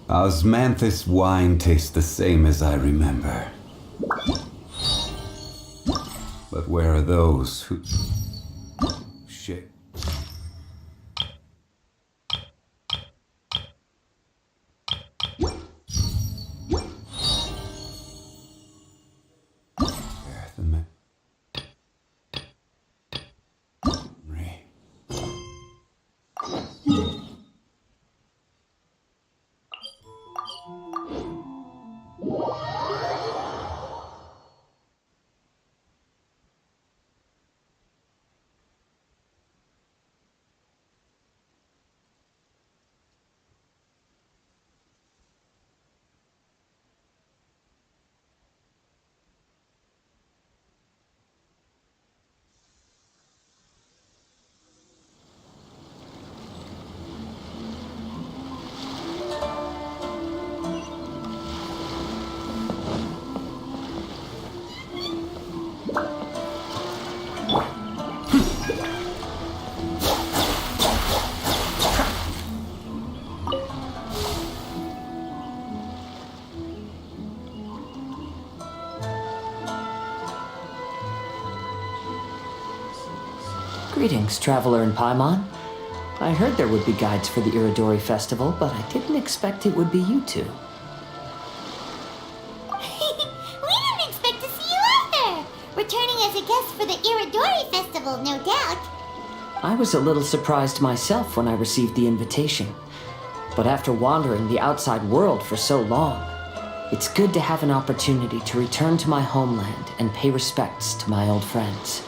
Osmanthus wine tastes the same as I remember. But where are those who... Shit. The memory. Greetings, traveler in Paimon. I heard there would be guides for the Iridori Festival, but I didn't expect it would be you two. We didn't expect to see you either! Returning as a guest for the Iridori Festival, no doubt. I was a little surprised myself when I received the invitation. But after wandering the outside world for so long, it's good to have an opportunity to return to my homeland and pay respects to my old friends.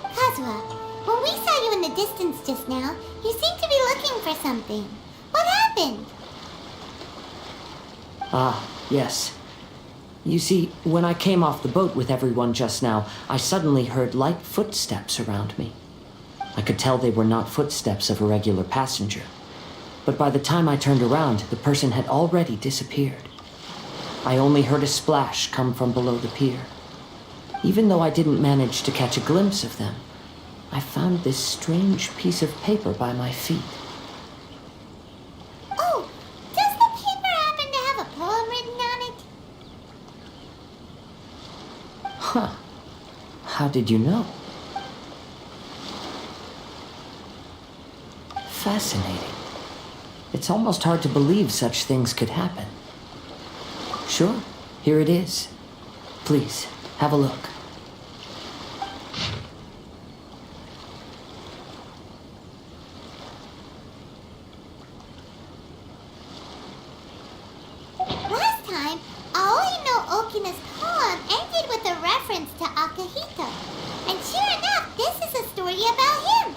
Kazuha, when we saw you in the distance just now, you seemed to be looking for something. What happened? Ah, yes. You see, when I came off the boat with everyone just now, I suddenly heard light footsteps around me. I could tell they were not footsteps of a regular passenger. But by the time I turned around, the person had already disappeared. I only heard a splash come from below the pier. Even though I didn't manage to catch a glimpse of them, I found this strange piece of paper by my feet. Oh, does the paper happen to have a poem written on it? Huh. How did you know? Fascinating. It's almost hard to believe such things could happen. Sure, here it is. Please, have a look. Last time, Aoi no Okina's poem ended with a reference to Akihito. And sure enough, this is a story about him.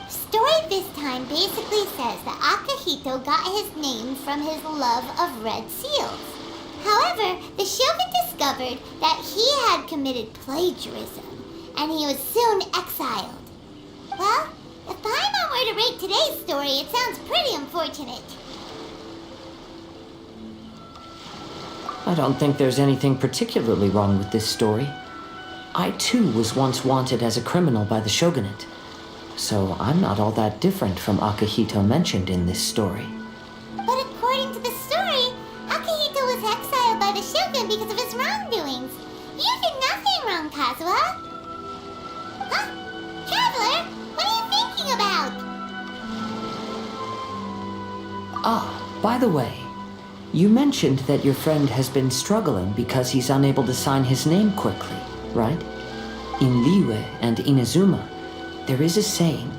Story this time basically says that Akihito got his name from his love of red seals. However, the Shogun discovered that he had committed plagiarism, and he was soon exiled. Well, if Paimon were to rate today's story, it sounds pretty unfortunate. I don't think there's anything particularly wrong with this story. I too was once wanted as a criminal by the shogunate, so I'm not all that different from Akihito mentioned in this story. But according to the story, Akihito was exiled by the Shogun because of his wrongdoings. You did nothing wrong, Kazuha. Huh? Traveler, what are you thinking about? Ah, by the way, you mentioned that your friend has been struggling because he's unable to sign his name quickly, right? In Liyue and Inazuma, there is a saying,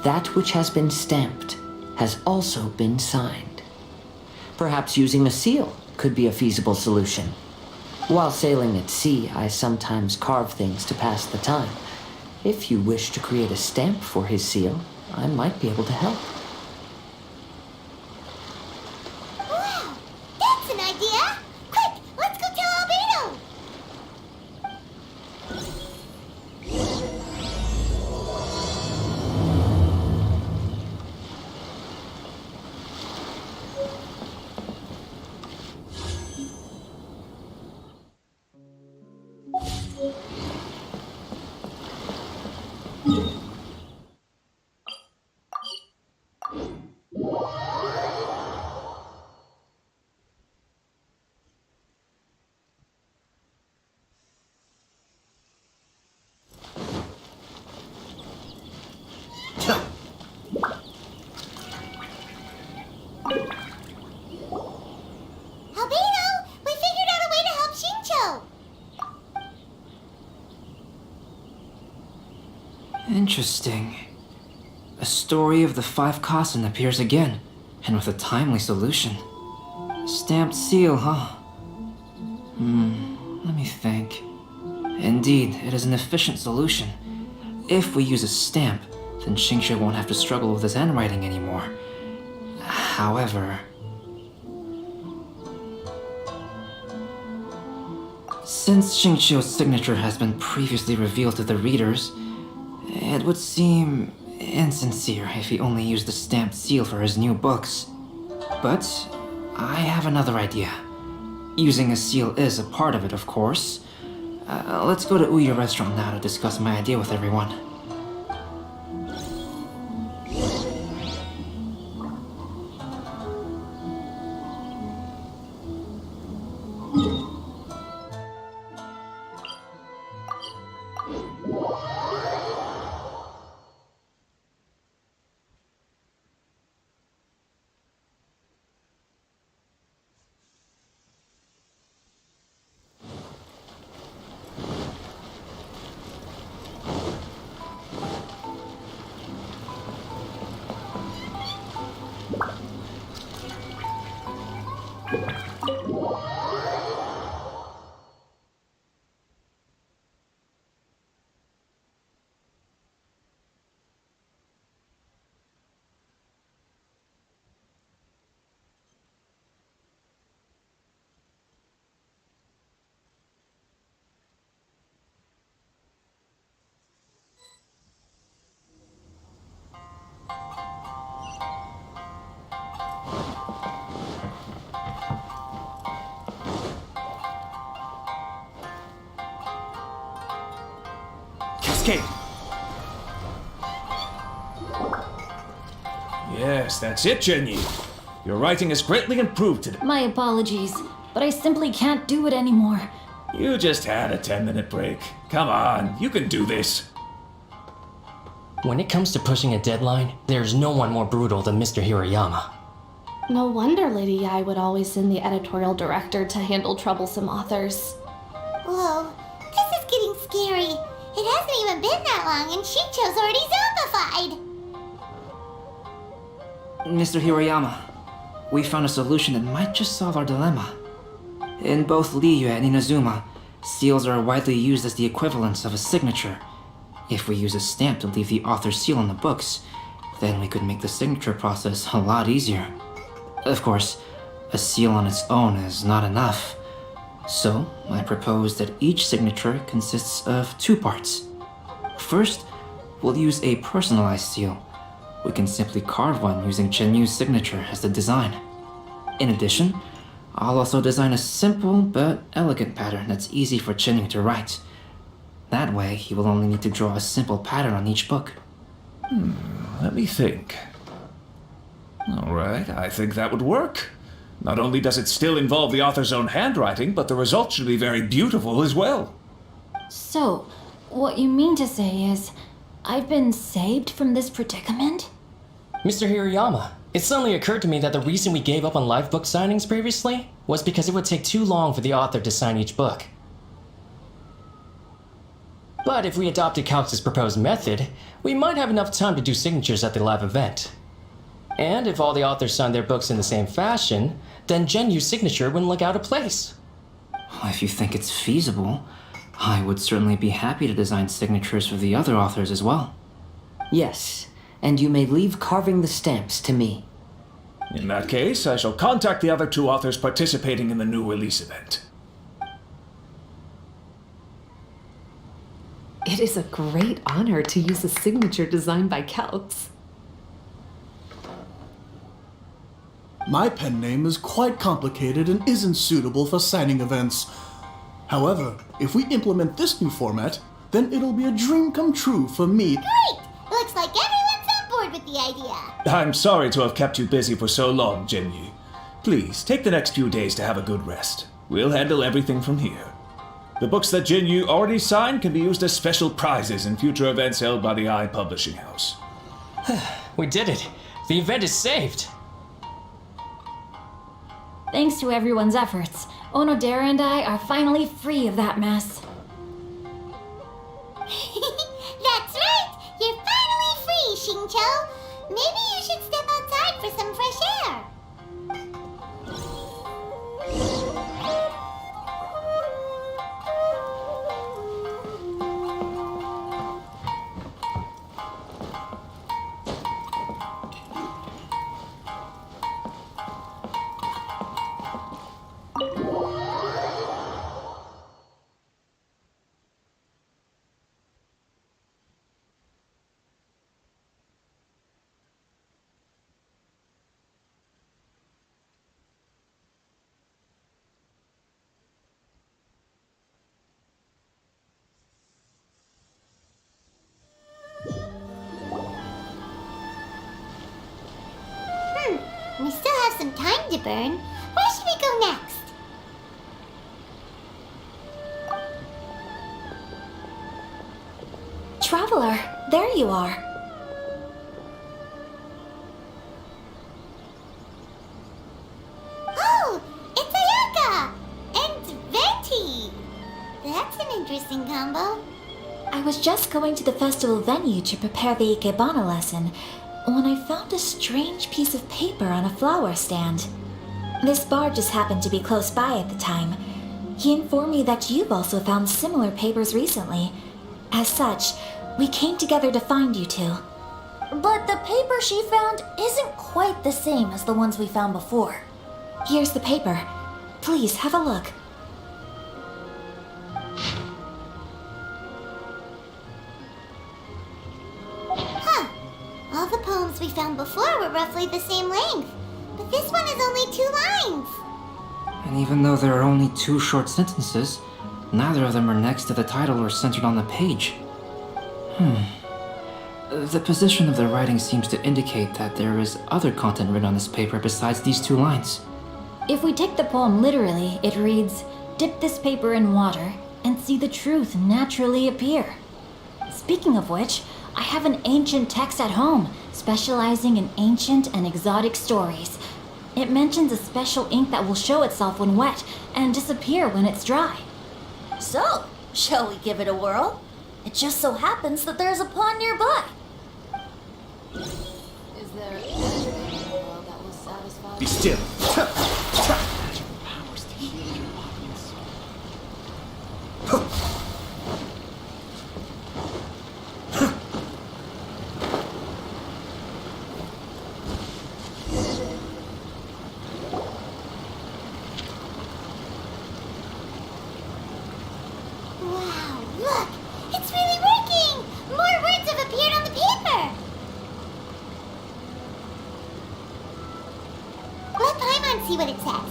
that which has been stamped has also been signed. Perhaps using a seal could be a feasible solution. While sailing at sea, I sometimes carve things to pass the time. If you wish to create a stamp for his seal, I might be able to help. Wow, that's an idea! Quick, let's go tell Albedo! Interesting. A story of the 5 Kasen appears again, and with a timely solution. Stamped seal, huh? Let me think. Indeed, it is an efficient solution. If we use a stamp, then Xingxue won't have to struggle with his handwriting anymore. However... since Xingqiu's signature has been previously revealed to the readers, it would seem insincere if he only used the stamped seal for his new books. But I have another idea. Using a seal is a part of it, of course. Let's go to Ouya restaurant now to discuss my idea with everyone. Cascade! Yes, that's it, Jenny. Your writing has greatly improved today. My apologies, but I simply can't do it anymore. You just had a 10-minute break. Come on, you can do this. When it comes to pushing a deadline, there's no one more brutal than Mr. Hirayama. No wonder Lady Yai would always send the editorial director to handle troublesome authors. Whoa, this is getting scary. It hasn't even been that long and Shincho's already zombified. Mr. Hirayama, we found a solution that might just solve our dilemma. In both Liyue and Inazuma, seals are widely used as the equivalents of a signature. If we use a stamp to leave the author's seal on the books, then we could make the signature process a lot easier. Of course, a seal on its own is not enough. So, I propose that each signature consists of 2 parts. First, we'll use a personalized seal. We can simply carve one using Chenyu's signature as the design. In addition, I'll also design a simple but elegant pattern that's easy for Chenyu to write. That way, he will only need to draw a simple pattern on each book. Let me think. Alright, I think that would work. Not only does it still involve the author's own handwriting, but the result should be very beautiful as well. So, what you mean to say is, I've been saved from this predicament? Mr. Hirayama, it suddenly occurred to me that the reason we gave up on live book signings previously was because it would take too long for the author to sign each book. But if we adopted Calx's proposed method, we might have enough time to do signatures at the live event. And if all the authors signed their books in the same fashion, then Genyu's signature wouldn't look out of place. If you think it's feasible, I would certainly be happy to design signatures for the other authors as well. Yes, and you may leave carving the stamps to me. In that case, I shall contact the other 2 authors participating in the new release event. It is a great honor to use a signature designed by Calx. My pen name is quite complicated and isn't suitable for signing events. However, if we implement this new format, then it'll be a dream come true for me. Great! Looks like everyone's on board with the idea. I'm sorry to have kept you busy for so long, Jinyu. Please, take the next few days to have a good rest. We'll handle everything from here. The books that Jinyu already signed can be used as special prizes in future events held by the I Publishing House. We did it! The event is saved! Thanks to everyone's efforts, Onodera and I are finally free of that mess. That's right! You're We still have some time to burn. Where should we go next? Traveler, there you are. Oh, it's Ayaka! And Venti! That's an interesting combo. I was just going to the festival venue to prepare the Ikebana lesson when I found a strange piece of paper on a flower stand. This bard just happened to be close by at the time. He informed me that you've also found similar papers recently. As such, we came together to find you two. But the paper she found isn't quite the same as the ones we found before. Here's the paper. Please have a look. Huh. All the poems we found before were roughly the same length. But this one is only 2 lines. And even though there are only 2 short sentences, neither of them are next to the title or centered on the page. The position of the writing seems to indicate that there is other content written on this paper besides these 2 lines. If we take the poem literally, it reads, "Dip this paper in water and see the truth naturally appear." Speaking of which, I have an ancient text at home, specializing in ancient and exotic stories. It mentions a special ink that will show itself when wet and disappear when it's dry. So, shall we give it a whirl? It just so happens that there's a pond nearby. Is there anything in the world that will satisfy Be still. Wow, look! It's really working! More words have appeared on the paper! Let Paimon see what it says.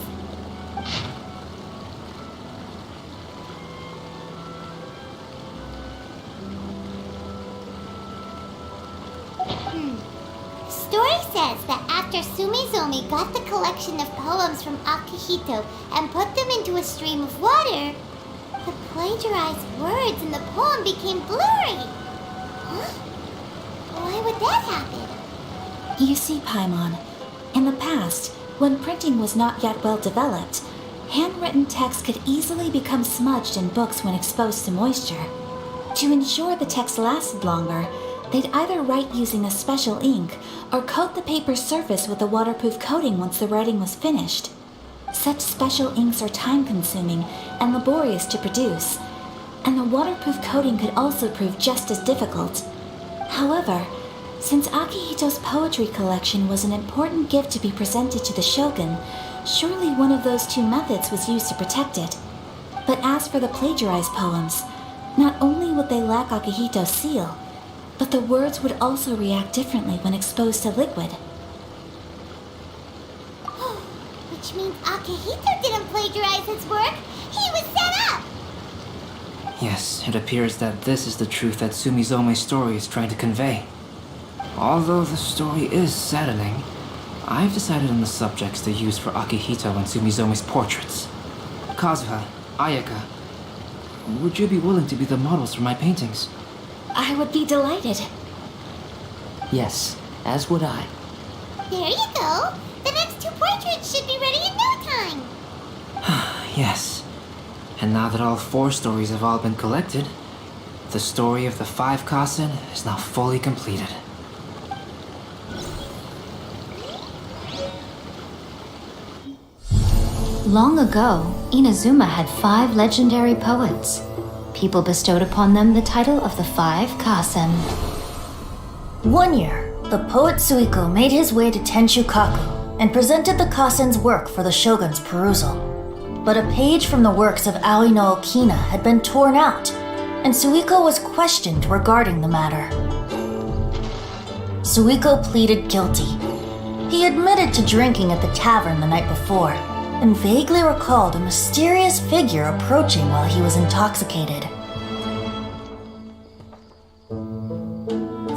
Story says that after Sumizomi got the collection of poems from Akihito and put them into a stream of water, the plagiarized words in the poem became blurry. Huh? Why would that happen? You see, Paimon, in the past, when printing was not yet well developed, handwritten text could easily become smudged in books when exposed to moisture. To ensure the text lasted longer, they'd either write using a special ink or coat the paper's surface with a waterproof coating once the writing was finished. Such special inks are time-consuming and laborious to produce, and the waterproof coating could also prove just as difficult. However, since Akihito's poetry collection was an important gift to be presented to the shogun, surely one of those 2 methods was used to protect it. But as for the plagiarized poems, not only would they lack Akihito's seal, but the words would also react differently when exposed to liquid. Which means Akihito didn't plagiarize his work. He was set up. Yes, it appears that this is the truth that Sumizome's story is trying to convey. Although the story is saddening, I've decided on the subjects to use for Akihito and Sumizome's portraits. Kazuha, Ayaka, would you be willing to be the models for my paintings? I would be delighted. Yes, as would I. There you go. The next 2 portraits should be ready in no time. Yes. And now that all 4 stories have all been collected, the story of the 5 Kasen is now fully completed. Long ago, Inazuma had 5 legendary poets. People bestowed upon them the title of the 5 Kasen. One year, the poet Suiko made his way to Tenshukaku and presented the Kasen's work for the shogun's perusal. But a page from the works of Aoi no Okina had been torn out, and Suiko was questioned regarding the matter. Suiko pleaded guilty. He admitted to drinking at the tavern the night before, and vaguely recalled a mysterious figure approaching while he was intoxicated.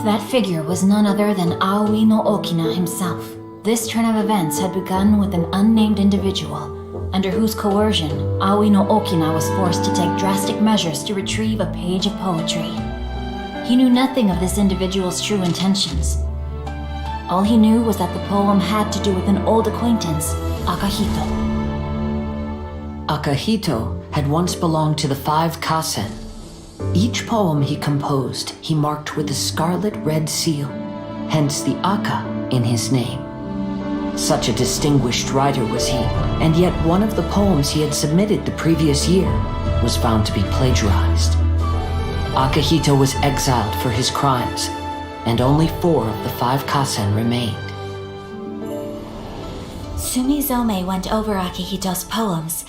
That figure was none other than Aoi no Okina himself. This turn of events had begun with an unnamed individual, under whose coercion Aoi no Okina was forced to take drastic measures to retrieve a page of poetry. He knew nothing of this individual's true intentions. All he knew was that the poem had to do with an old acquaintance, Akahito. Akahito had once belonged to the 5 Kasen. Each poem he composed, he marked with a scarlet red seal, hence the Aka in his name. Such a distinguished writer was he, and yet one of the poems he had submitted the previous year was found to be plagiarized. Akahito was exiled for his crimes, and only 4 of the 5 Kasen remained. Sumizome went over Akihito's poems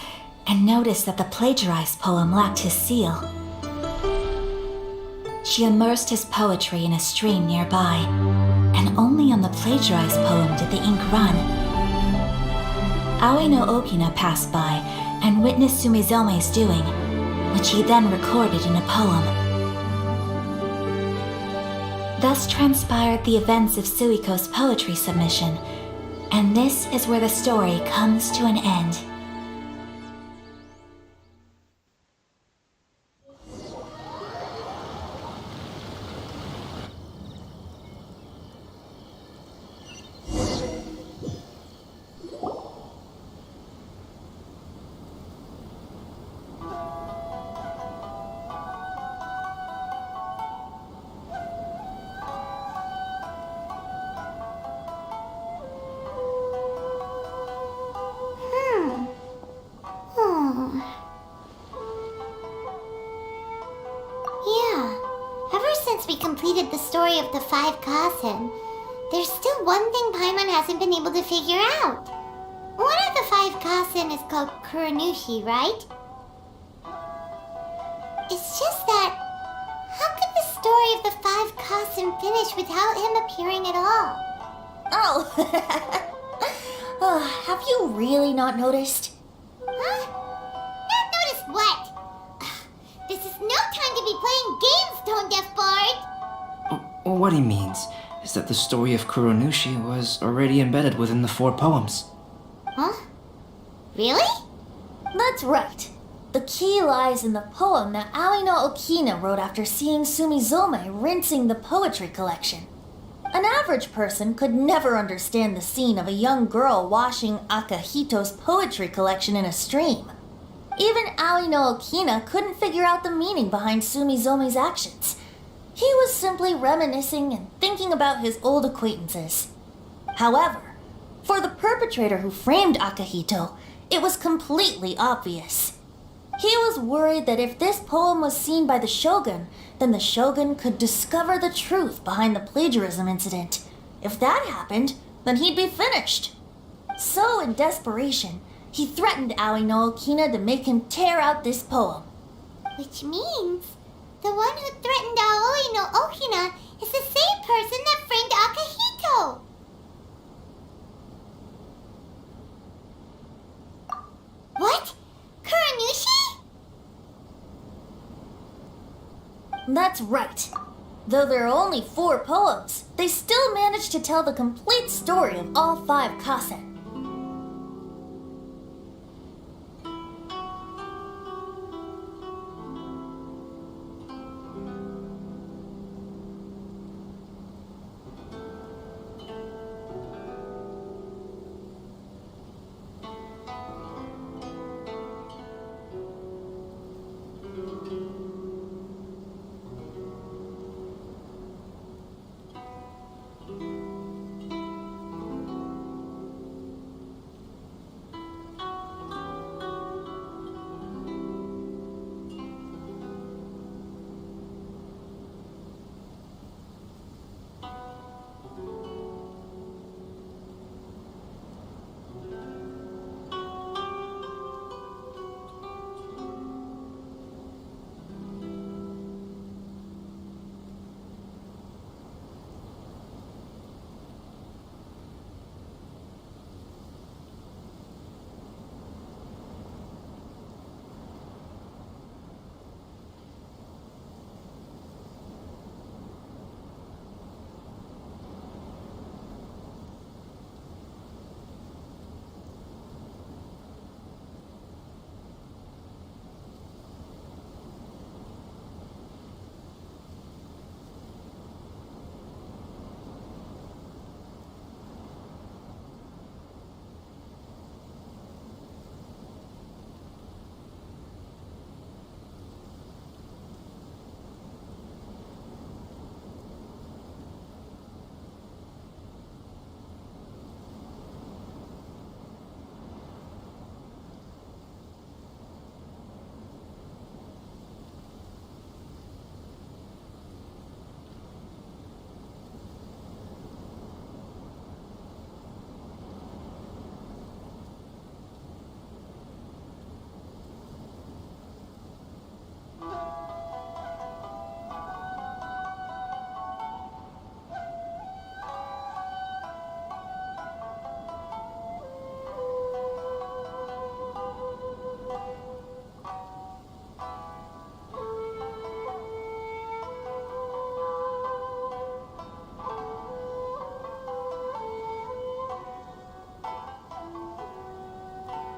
and noticed that the plagiarized poem lacked his seal. She immersed his poetry in a stream nearby, and only on the plagiarized poem did the ink run. Aoi no Okina passed by and witnessed Sumizome's doing, which he then recorded in a poem. Thus transpired the events of Suiko's poetry submission, and this is where the story comes to an end. Since we completed the story of the 5 Kasen, there's still one thing Paimon hasn't been able to figure out. One of the 5 Kasen is called Kuronushi, right? It's just that, how could the story of the 5 Kasen finish without him appearing at all? Have you really not noticed? Huh? Not noticed what? This is no time to be playing games, Tone Deaf Bard! What he means is that the story of Kuronushi was already embedded within the 4 poems. Huh? Really? That's right. The key lies in the poem that Aoi no Okina wrote after seeing Sumizome rinsing the poetry collection. An average person could never understand the scene of a young girl washing Akahito's poetry collection in a stream. Even Aoi no Okina couldn't figure out the meaning behind Sumizome's actions. He was simply reminiscing and thinking about his old acquaintances. However, for the perpetrator who framed Akahito, it was completely obvious. He was worried that if this poem was seen by the Shogun, then the Shogun could discover the truth behind the plagiarism incident. If that happened, then he'd be finished. So, in desperation, he threatened Aoi no Okina to make him tear out this poem. Which means the one who threatened Aoi no Okina is the same person that framed Akahito. What? Kuronushi? That's right. Though there are only 4 poems, they still managed to tell the complete story of all 5 Kasen.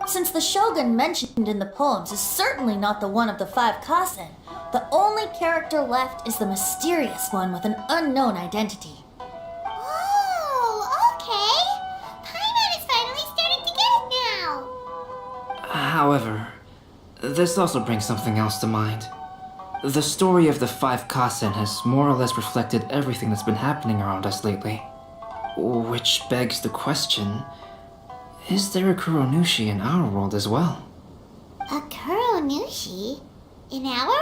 Since the shogun mentioned in the poems is certainly not the one of the 5 kasen, the only character left is the mysterious one with an unknown identity. Oh, okay. Paimon is finally starting to get it now. However, this also brings something else to mind. The story of the 5 kasen has more or less reflected everything that's been happening around us lately. Which begs the question, is there a Kuronushi in our world as well? A Kuronushi? In our world?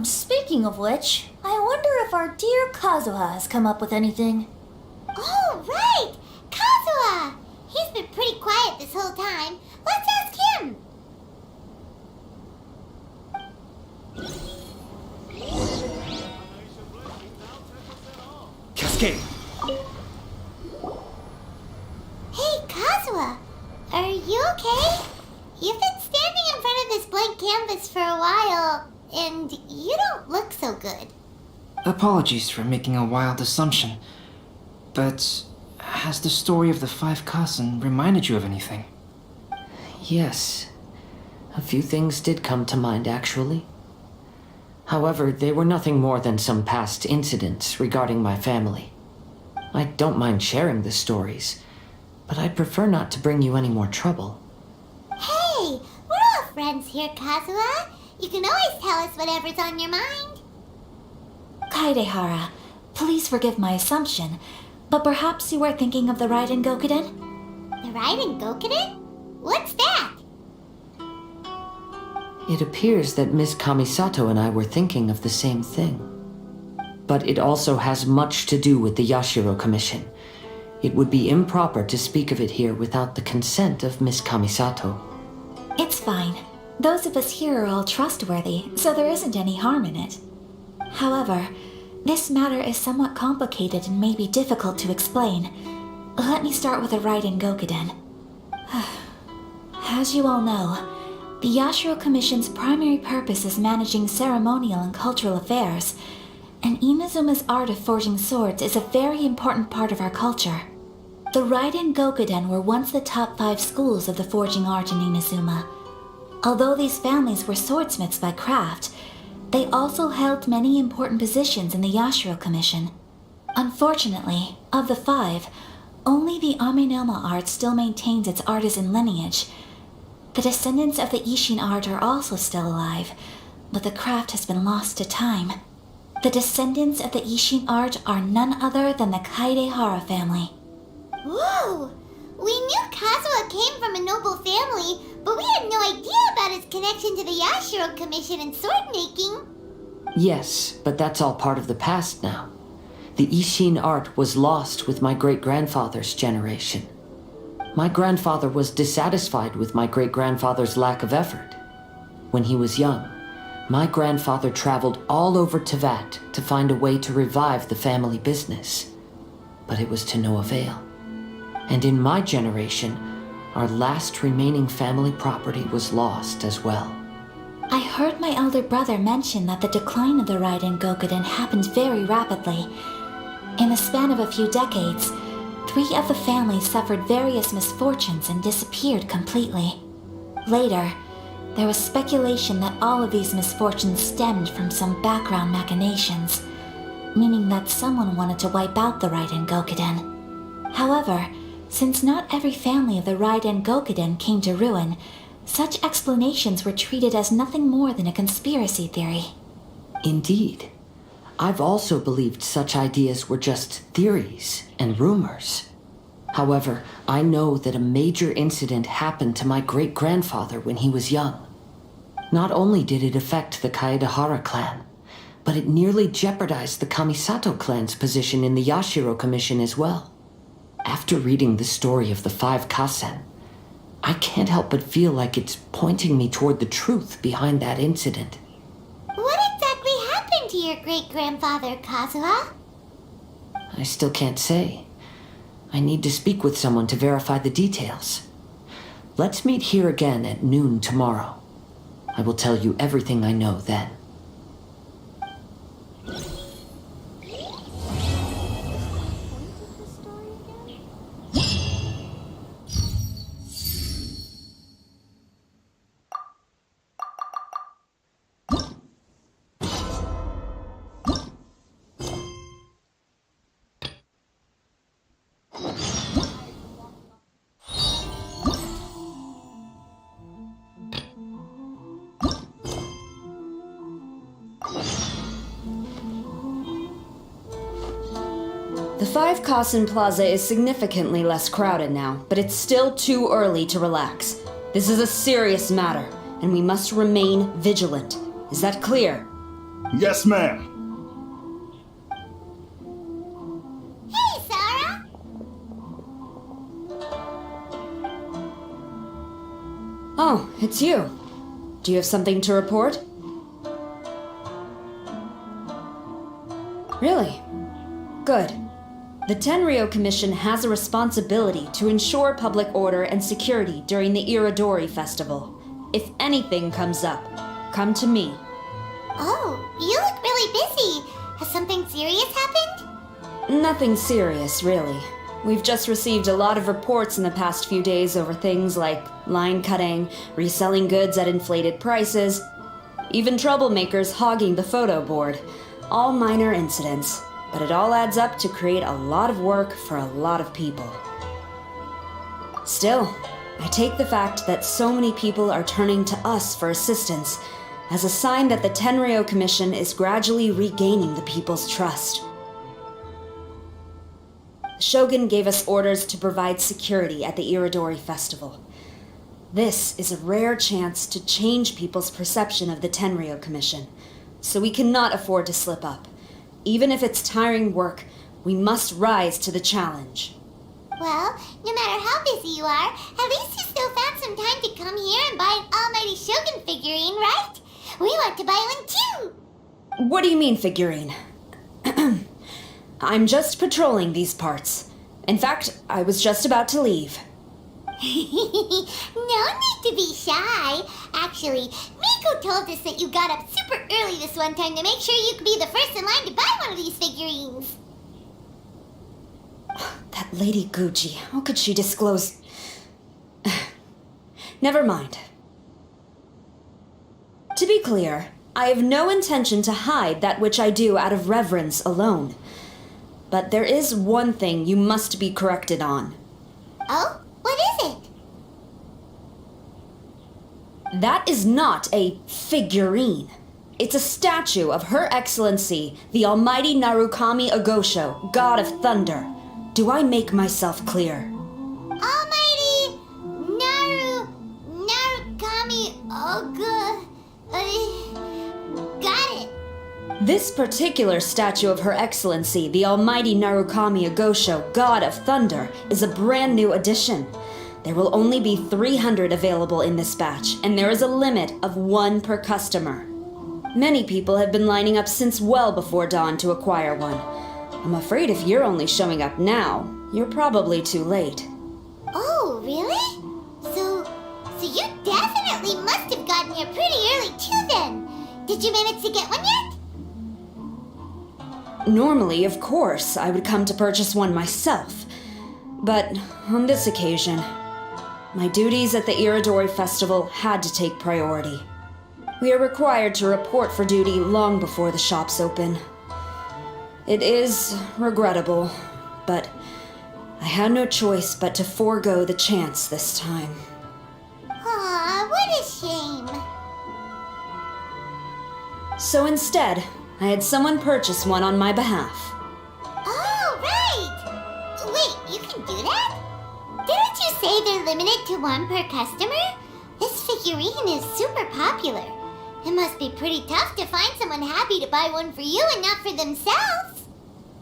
Speaking of which, I wonder if our dear Kazuha has come up with anything. Oh, right! Kazuha! He's been pretty quiet this whole time. Let's ask him! Cascade! Hey, Kazuha! Are you okay? You've been standing in front of this blank canvas for a while, and you don't look so good. Apologies for making a wild assumption, but has the story of the 5 kasen reminded you of anything? Yes. A few things did come to mind, actually. However, they were nothing more than some past incidents regarding my family. I don't mind sharing the stories, but I'd prefer not to bring you any more trouble. Hey, we're all friends here, Kazuha. You can always tell us whatever's on your mind. Kaidehara, please forgive my assumption, but perhaps you were thinking of the Raiden Gokuden? The Raiden Gokuden? What's that? It appears that Miss Kamisato and I were thinking of the same thing. But it also has much to do with the Yashiro Commission. It would be improper to speak of it here without the consent of Miss Kamisato. It's fine. Those of us here are all trustworthy, so there isn't any harm in it. However, this matter is somewhat complicated and may be difficult to explain. Let me start with the Raiden Gokuden. As you all know, the Yashiro Commission's primary purpose is managing ceremonial and cultural affairs, and Inazuma's art of forging swords is a very important part of our culture. The Raiden Gokuden were once the top 5 schools of the forging art in Inazuma. Although these families were swordsmiths by craft, they also held many important positions in the Yashiro Commission. Unfortunately, of the 5, only the Enkanomiya art still maintains its artisan lineage. The descendants of the Ishin art are also still alive, but the craft has been lost to time. The descendants of the Ishin art are none other than the Kaidehara family. Whoa! We knew Kazuha came from a noble family, but we had no idea about his connection to the Yashiro Commission and sword making. Yes, but that's all part of the past now. The Ishin art was lost with my great-grandfather's generation. My grandfather was dissatisfied with my great-grandfather's lack of effort. When he was young, my grandfather traveled all over Tevat to find a way to revive the family business. But it was to no avail. And in my generation, our last remaining family property was lost as well. I heard my elder brother mention that the decline of the Raiden Gokuden happened very rapidly. In the span of a few decades, 3 of the families suffered various misfortunes and disappeared completely. Later, there was speculation that all of these misfortunes stemmed from some background machinations, meaning that someone wanted to wipe out the Raiden Gokuden. However, since not every family of the Raiden Gokuden came to ruin, such explanations were treated as nothing more than a conspiracy theory. Indeed. I've also believed such ideas were just theories and rumors. However, I know that a major incident happened to my great-grandfather when he was young. Not only did it affect the Kaedehara clan, but it nearly jeopardized the Kamisato clan's position in the Yashiro Commission as well. After reading the story of the 5 kasen, I can't help but feel like it's pointing me toward the truth behind that incident. What exactly happened to your great-grandfather, Kazuha? I still can't say. I need to speak with someone to verify the details. Let's meet here again at noon tomorrow. I will tell you everything I know then. The 5 Kasen Plaza is significantly less crowded now, but it's still too early to relax. This is a serious matter, and we must remain vigilant. Is that clear? Yes, ma'am. Hey, Sarah! Oh, it's you. Do you have something to report? Really? Good. The Tenryo Commission has a responsibility to ensure public order and security during the Iridori Festival. If anything comes up, come to me. Oh, you look really busy. Has something serious happened? Nothing serious, really. We've just received a lot of reports in the past few days over things like line cutting, reselling goods at inflated prices, even troublemakers hogging the photo board. All minor incidents, but it all adds up to create a lot of work for a lot of people. Still, I take the fact that so many people are turning to us for assistance as a sign that the Tenryo Commission is gradually regaining the people's trust. The Shogun gave us orders to provide security at the Iridori Festival. This is a rare chance to change people's perception of the Tenryo Commission, so we cannot afford to slip up. Even if it's tiring work, we must rise to the challenge. Well, no matter how busy you are, at least you still found some time to come here and buy an Almighty Shogun figurine, right? We want to buy one too! What do you mean, figurine? I'm just patrolling these parts. In fact, I was just about to leave. No need to be shy. Actually, Miko told us that you got up super early this one time to make sure you could be the first in line to buy one of these figurines. That Lady Gucci, how could she disclose... Never mind. To be clear, I have no intention to hide that which I do out of reverence alone. But there is one thing you must be corrected on. Oh? What is it? That is not a figurine. It's a statue of Her Excellency, the Almighty Narukami Agosho, God of Thunder. Do I make myself clear? Almighty Narukami Oga... got it. This particular statue of Her Excellency, the Almighty Narukami Agosho, God of Thunder, is a brand new addition. There will only be 300 available in this batch, and there is a limit of 1 per customer. Many people have been lining up since well before dawn to acquire one. I'm afraid if you're only showing up now, you're probably too late. Oh, really? So you definitely must have gotten here pretty early too then. Did you manage to get one yet? Normally, of course, I would come to purchase one myself. But on this occasion, my duties at the Iridori Festival had to take priority. We are required to report for duty long before the shops open. It is regrettable, but I had no choice but to forego the chance this time. Aw, what a shame. So instead, I had someone purchase one on my behalf. Oh, right! Wait, you can do that? Didn't you say they're limited to 1 per customer? This figurine is super popular. It must be pretty tough to find someone happy to buy one for you and not for themselves.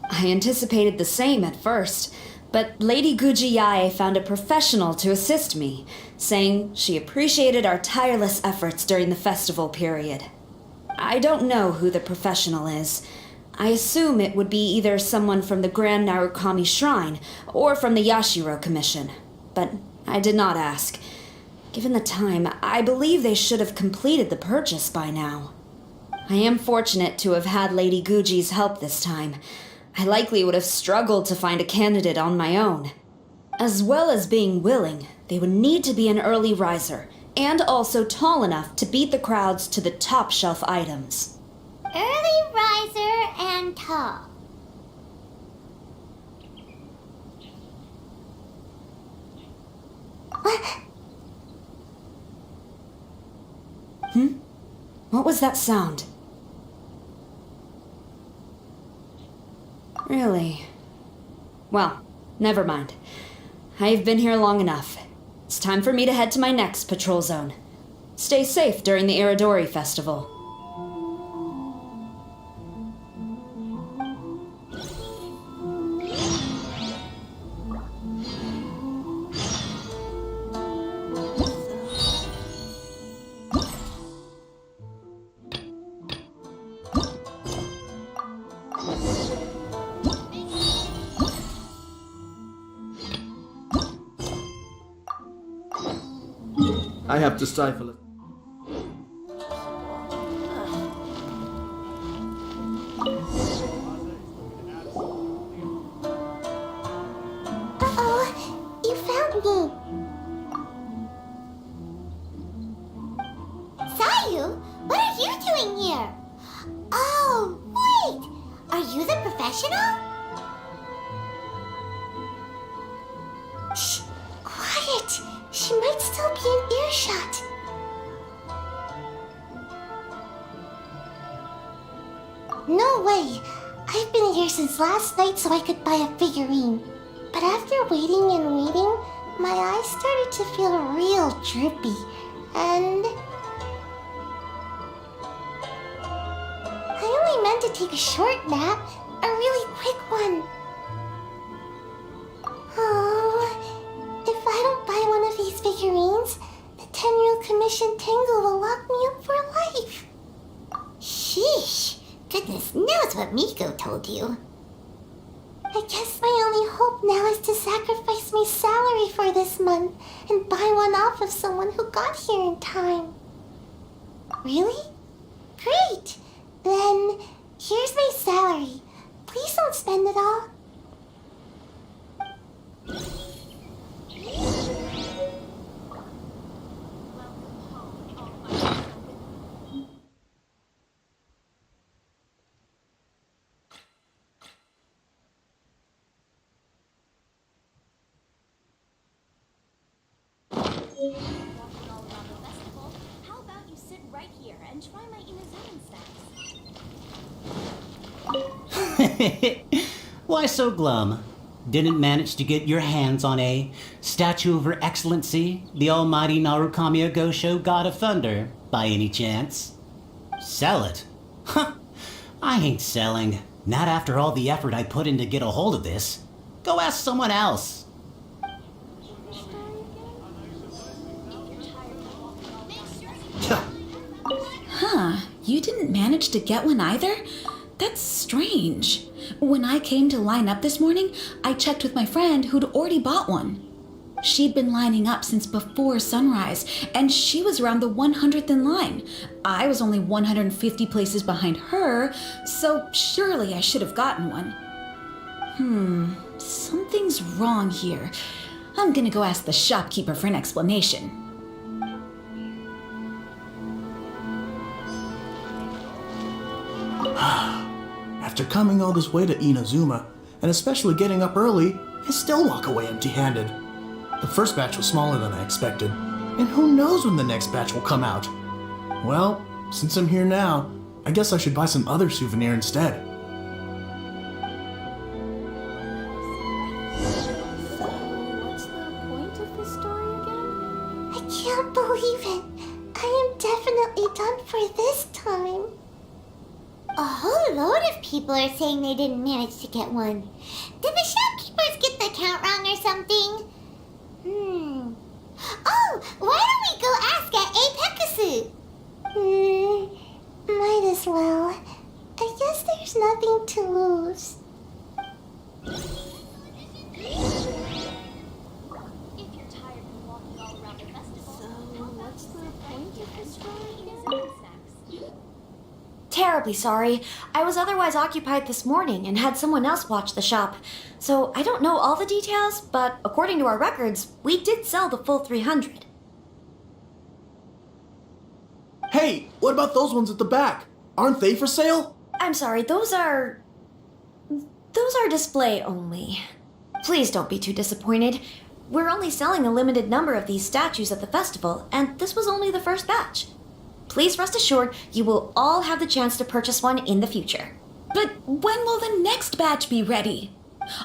I anticipated the same at first, but Lady Gujiyae found a professional to assist me, saying she appreciated our tireless efforts during the festival period. I don't know who the professional is. I assume it would be either someone from the Grand Narukami Shrine or from the Yashiro Commission, but I did not ask. Given the time, I believe they should have completed the purchase by now. I am fortunate to have had Lady Guji's help this time. I likely would have struggled to find a candidate on my own. As well as being willing, they would need to be an early riser, and also tall enough to beat the crowds to the top shelf items. Early riser and tall. What was that sound? Really? Well, never mind. I've been here long enough. It's time for me to head to my next patrol zone. Stay safe during the Iridori Festival. I have to stifle it. Uh-oh, you found me. Sayu, what are you doing here? Oh, wait! Are you the professional? Shh, quiet! She might still be in earshot. No way! I've been here since last night so I could buy a figurine. But after waiting and waiting, my eyes started to feel real droopy. And I only meant to take a short nap, a really quick one. Oh, if I don't buy one of these figurines, the 10-year commission Tango will lock me up for life. Sheesh. Goodness knows what Miko told you. I guess my only hope now is to sacrifice my salary for this month and buy one off of someone who got here in time. Really? Great! Then, here's my salary. Please don't spend it all. How about you sit right here and try my Inazuman stacks? Why so glum? Didn't manage to get your hands on a statue of Her Excellency, the almighty Enkanomiya Gosho God of Thunder, by any chance? Sell it? Huh, I ain't selling. Not after all the effort I put in to get a hold of this. Go ask someone else. Huh, you didn't manage to get one either? That's strange. When I came to line up this morning, I checked with my friend who'd already bought one. She'd been lining up since before sunrise, and she was around the 100th in line. I was only 150 places behind her, so surely I should have gotten one. Something's wrong here. I'm gonna go ask the shopkeeper for an explanation. After coming all this way to Inazuma, and especially getting up early, I still walk away empty-handed. The first batch was smaller than I expected, and who knows when the next batch will come out. Well, since I'm here now, I guess I should buy some other souvenir instead. What's the point of this story again? I can't believe it. I am definitely done for this time. A whole load of people are saying they didn't manage to get one. Did the shopkeepers get the count wrong or something? Oh, why don't we go ask at Apekasu? Might as well. I guess there's nothing to lose. If you're tired of walking all around the festival, So, what's the point of this story? Terribly sorry. I was otherwise occupied this morning and had someone else watch the shop. So I don't know all the details, but according to our records, we did sell the full 300. Hey, what about those ones at the back? Aren't they for sale? I'm sorry, those are display only. Please don't be too disappointed. We're only selling a limited number of these statues at the festival, and this was only the first batch. Please rest assured, you will all have the chance to purchase one in the future. But when will the next batch be ready?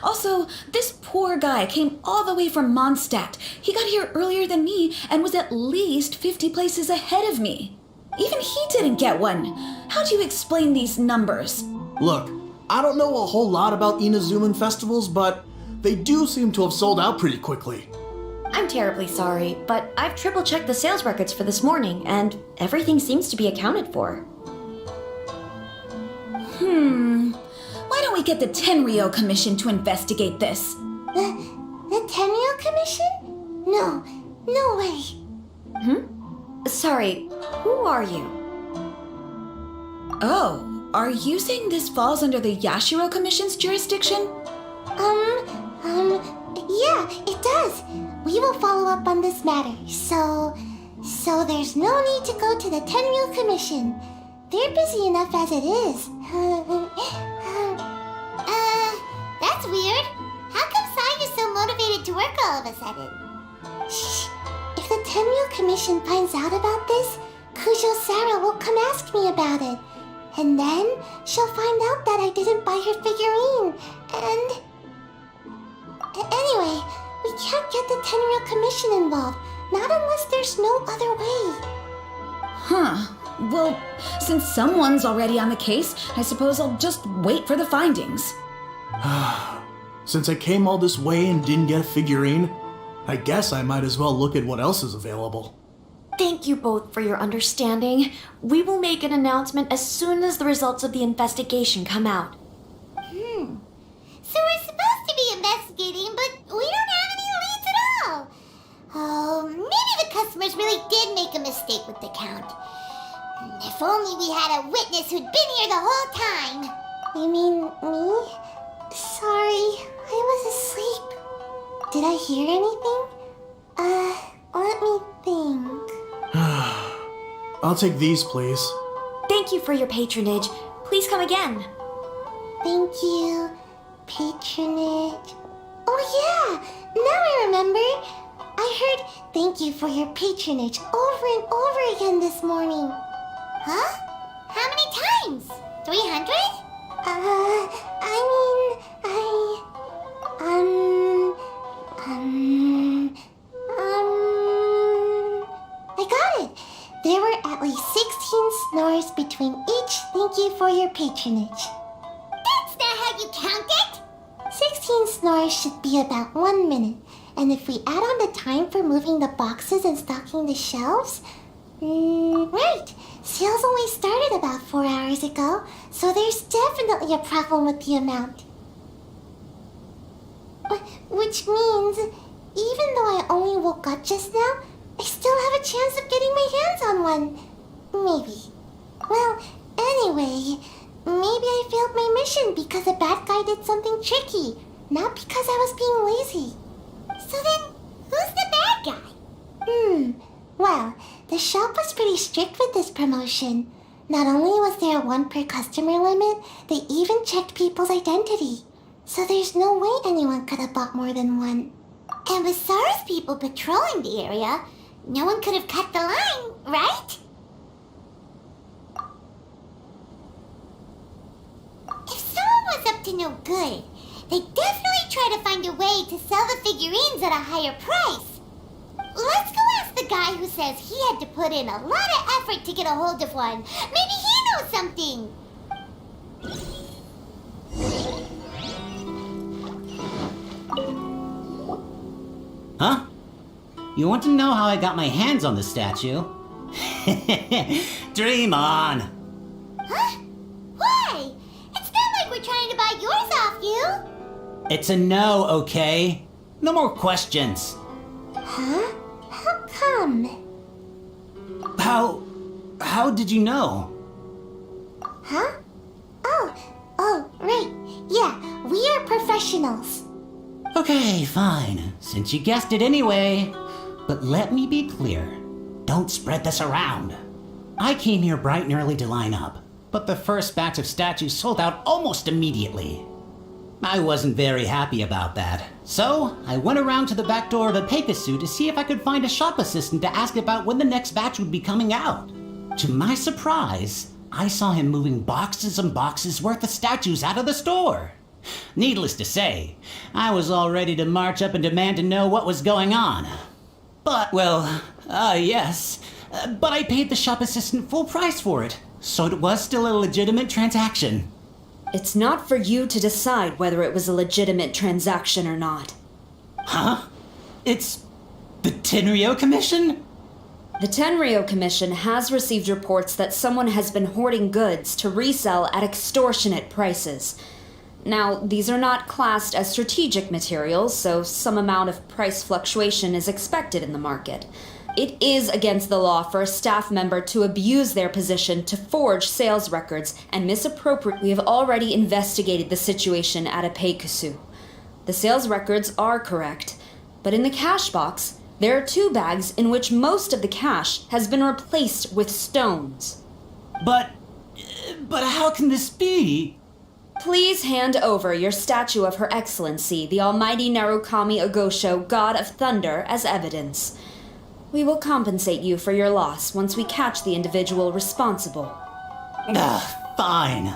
Also, this poor guy came all the way from Mondstadt. He got here earlier than me and was at least 50 places ahead of me. Even he didn't get one. How do you explain these numbers? Look, I don't know a whole lot about Inazuman festivals, but they do seem to have sold out pretty quickly. I'm terribly sorry, but I've triple-checked the sales records for this morning, and everything seems to be accounted for. Why don't we get the Tenryo Commission to investigate this? The Tenryo Commission? No way. Sorry, who are you? Oh, are you saying this falls under the Yashiro Commission's jurisdiction? Yeah, it does. We will follow up on this matter, so there's no need to go to the Tenryo Commission. They're busy enough as it is. That's weird. How come Sai is so motivated to work all of a sudden? Shh. If the Tenryo Commission finds out about this, Kujo Sarah will come ask me about it. And then she'll find out that I didn't buy her figurine. And... Anyway, we can't get the Tenryo Commission involved. Not unless there's no other way. Well, since someone's already on the case, I suppose I'll just wait for the findings. Since I came all this way and didn't get a figurine, I guess I might as well look at what else is available. Thank you both for your understanding. We will make an announcement as soon as the results of the investigation come out. So we're supposed to be investigating, but we don't have any leads at all. Oh, maybe the customers really did make a mistake with the count. If only we had a witness who'd been here the whole time. You mean me? Sorry, I was asleep. Did I hear anything? Let me think. I'll take these, please. Thank you for your patronage. Please come again. Thank you. Patronage. Oh yeah, now I remember. I heard thank you for your patronage over and over again this morning. Huh? How many times? 300? I got it. There were at least 16 snores between each thank you for your patronage. That's not how you count it! 16 snores should be about 1 minute. And if we add on the time for moving the boxes and stocking the shelves... right. Sales only started about 4 hours ago, so there's definitely a problem with the amount. Which means, even though I only woke up just now, I still have a chance of getting my hands on one. Maybe. Well, anyway, maybe I failed my mission because a bad guy did something tricky, not because I was being lazy. So then, who's the bad guy? Well, the shop was pretty strict with this promotion. Not only was there a 1 per customer limit, they even checked people's identity. So there's no way anyone could have bought more than one. And with SARS people patrolling the area, no one could have cut the line, right? If someone was up to no good, they'd definitely try to find a way to sell the figurines at a higher price. Let's go ask the guy who says he had to put in a lot of effort to get a hold of one. Maybe he knows something. Huh? You want to know how I got my hands on the statue? Dream on! Huh? Why? It's not like we're trying to buy yours off you. It's a no, okay? No more questions. Huh? How come? How did you know? Huh? Oh, right. Yeah, we are professionals. Okay, fine. Since you guessed it anyway. But let me be clear. Don't spread this around. I came here bright and early to line up, but the first batch of statues sold out almost immediately. I wasn't very happy about that. So, I went around to the back door of a Pegasus to see if I could find a shop assistant to ask about when the next batch would be coming out. To my surprise, I saw him moving boxes and boxes worth of statues out of the store. Needless to say, I was all ready to march up and demand to know what was going on. But, well, yes. But I paid the shop assistant full price for it, so it was still a legitimate transaction. It's not for you to decide whether it was a legitimate transaction or not. Huh? It's the Tenryo Commission? The Tenryo Commission has received reports that someone has been hoarding goods to resell at extortionate prices. Now, these are not classed as strategic materials, so some amount of price fluctuation is expected in the market. It is against the law for a staff member to abuse their position to forge sales records and misappropriate. We have already investigated the situation at Apeikusu. The sales records are correct, but in the cash box, there are 2 bags in which most of the cash has been replaced with stones. But how can this be? Please hand over your statue of Her Excellency, the Almighty Narukami Ogosho, God of Thunder, as evidence. We will compensate you for your loss once we catch the individual responsible. Fine.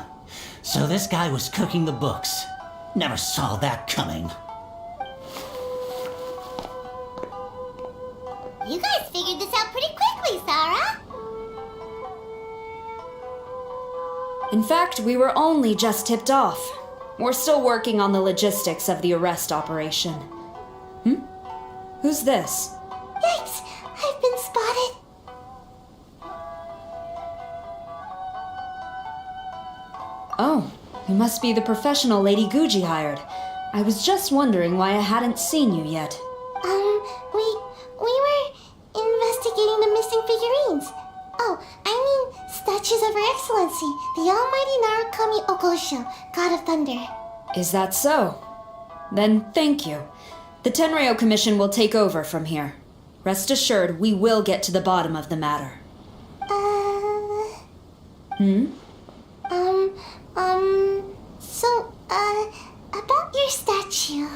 So this guy was cooking the books. Never saw that coming. You guys figured this out pretty quickly, Sarah. In fact, we were only just tipped off. We're still working on the logistics of the arrest operation. Who's this? Yikes! I've been spotted. Oh, you must be the professional Lady Guji hired. I was just wondering why I hadn't seen you yet. We were investigating the missing figurines. Oh, I mean statues of Her Excellency, the Almighty Narukami Ogosho, God of Thunder. Is that so? Then thank you. The Tenryo Commission will take over from here. Rest assured, we will get to the bottom of the matter. About your statue.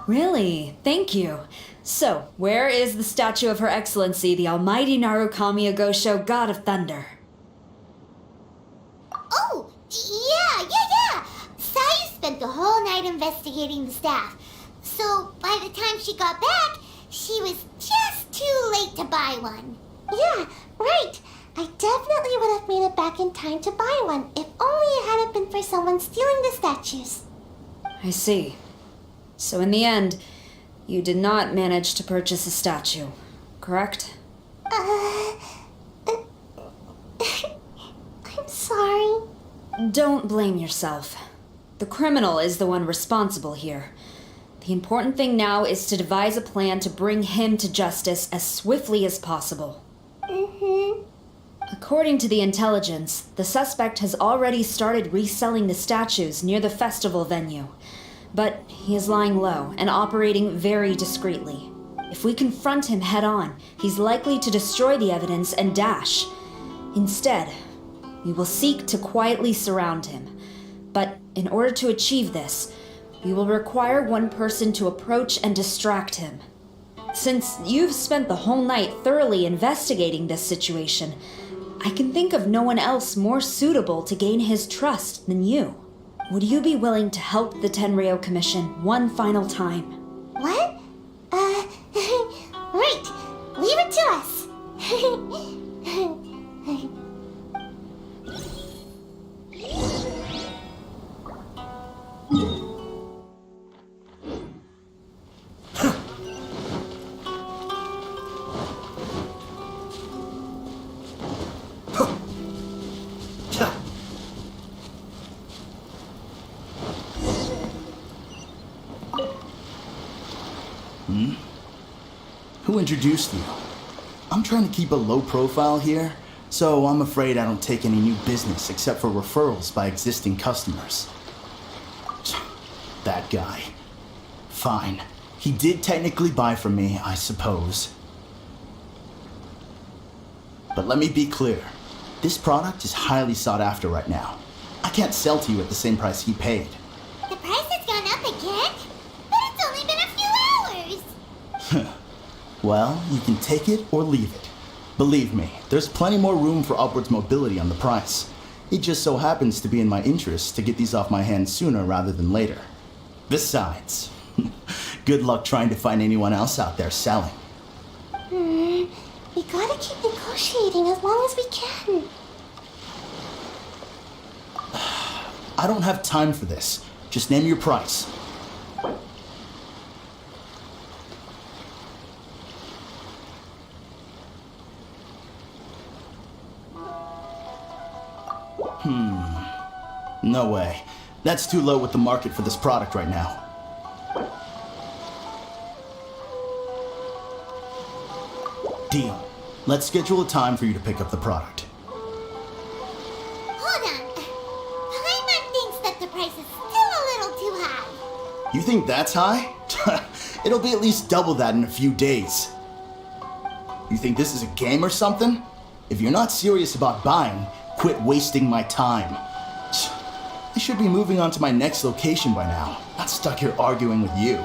Really? Thank you. So, where is the statue of Her Excellency, the Almighty Narukami Ogosho, God of Thunder? Oh, yeah. Sayu spent the whole night investigating the staff. So, by the time she got back, she was just too late to buy one. Yeah, right. I definitely would have made it back in time to buy one, if only it hadn't been for someone stealing the statues. I see. So in the end, you did not manage to purchase a statue, correct? I'm sorry. Don't blame yourself. The criminal is the one responsible here. The important thing now is to devise a plan to bring him to justice as swiftly as possible. According to the intelligence, the suspect has already started reselling the statues near the festival venue. But he is lying low and operating very discreetly. If we confront him head-on, he's likely to destroy the evidence and dash. Instead, we will seek to quietly surround him. But in order to achieve this, we will require one person to approach and distract him. Since you've spent the whole night thoroughly investigating this situation, I can think of no one else more suitable to gain his trust than you. Would you be willing to help the Tenryo Commission one final time? What? Right. Leave it to us. Who introduced you? I'm trying to keep a low profile here, so I'm afraid I don't take any new business except for referrals by existing customers. That guy. Fine. He did technically buy from me, I suppose. But let me be clear. This product is highly sought after right now. I can't sell to you at the same price he paid. The price has gone up again? But it's only been a few hours. Well, you can take it or leave it. Believe me, there's plenty more room for upwards mobility on the price. It just so happens to be in my interest to get these off my hands sooner rather than later. Besides, good luck trying to find anyone else out there selling. We gotta keep negotiating as long as we can. I don't have time for this. Just name your price. No way. That's too low with the market for this product right now. Deal. Let's schedule a time for you to pick up the product. Hold on. Paimon thinks that the price is still a little too high. You think that's high? It'll be at least double that in a few days. You think this is a game or something? If you're not serious about buying, quit wasting my time. I should be moving on to my next location by now, not stuck here arguing with you.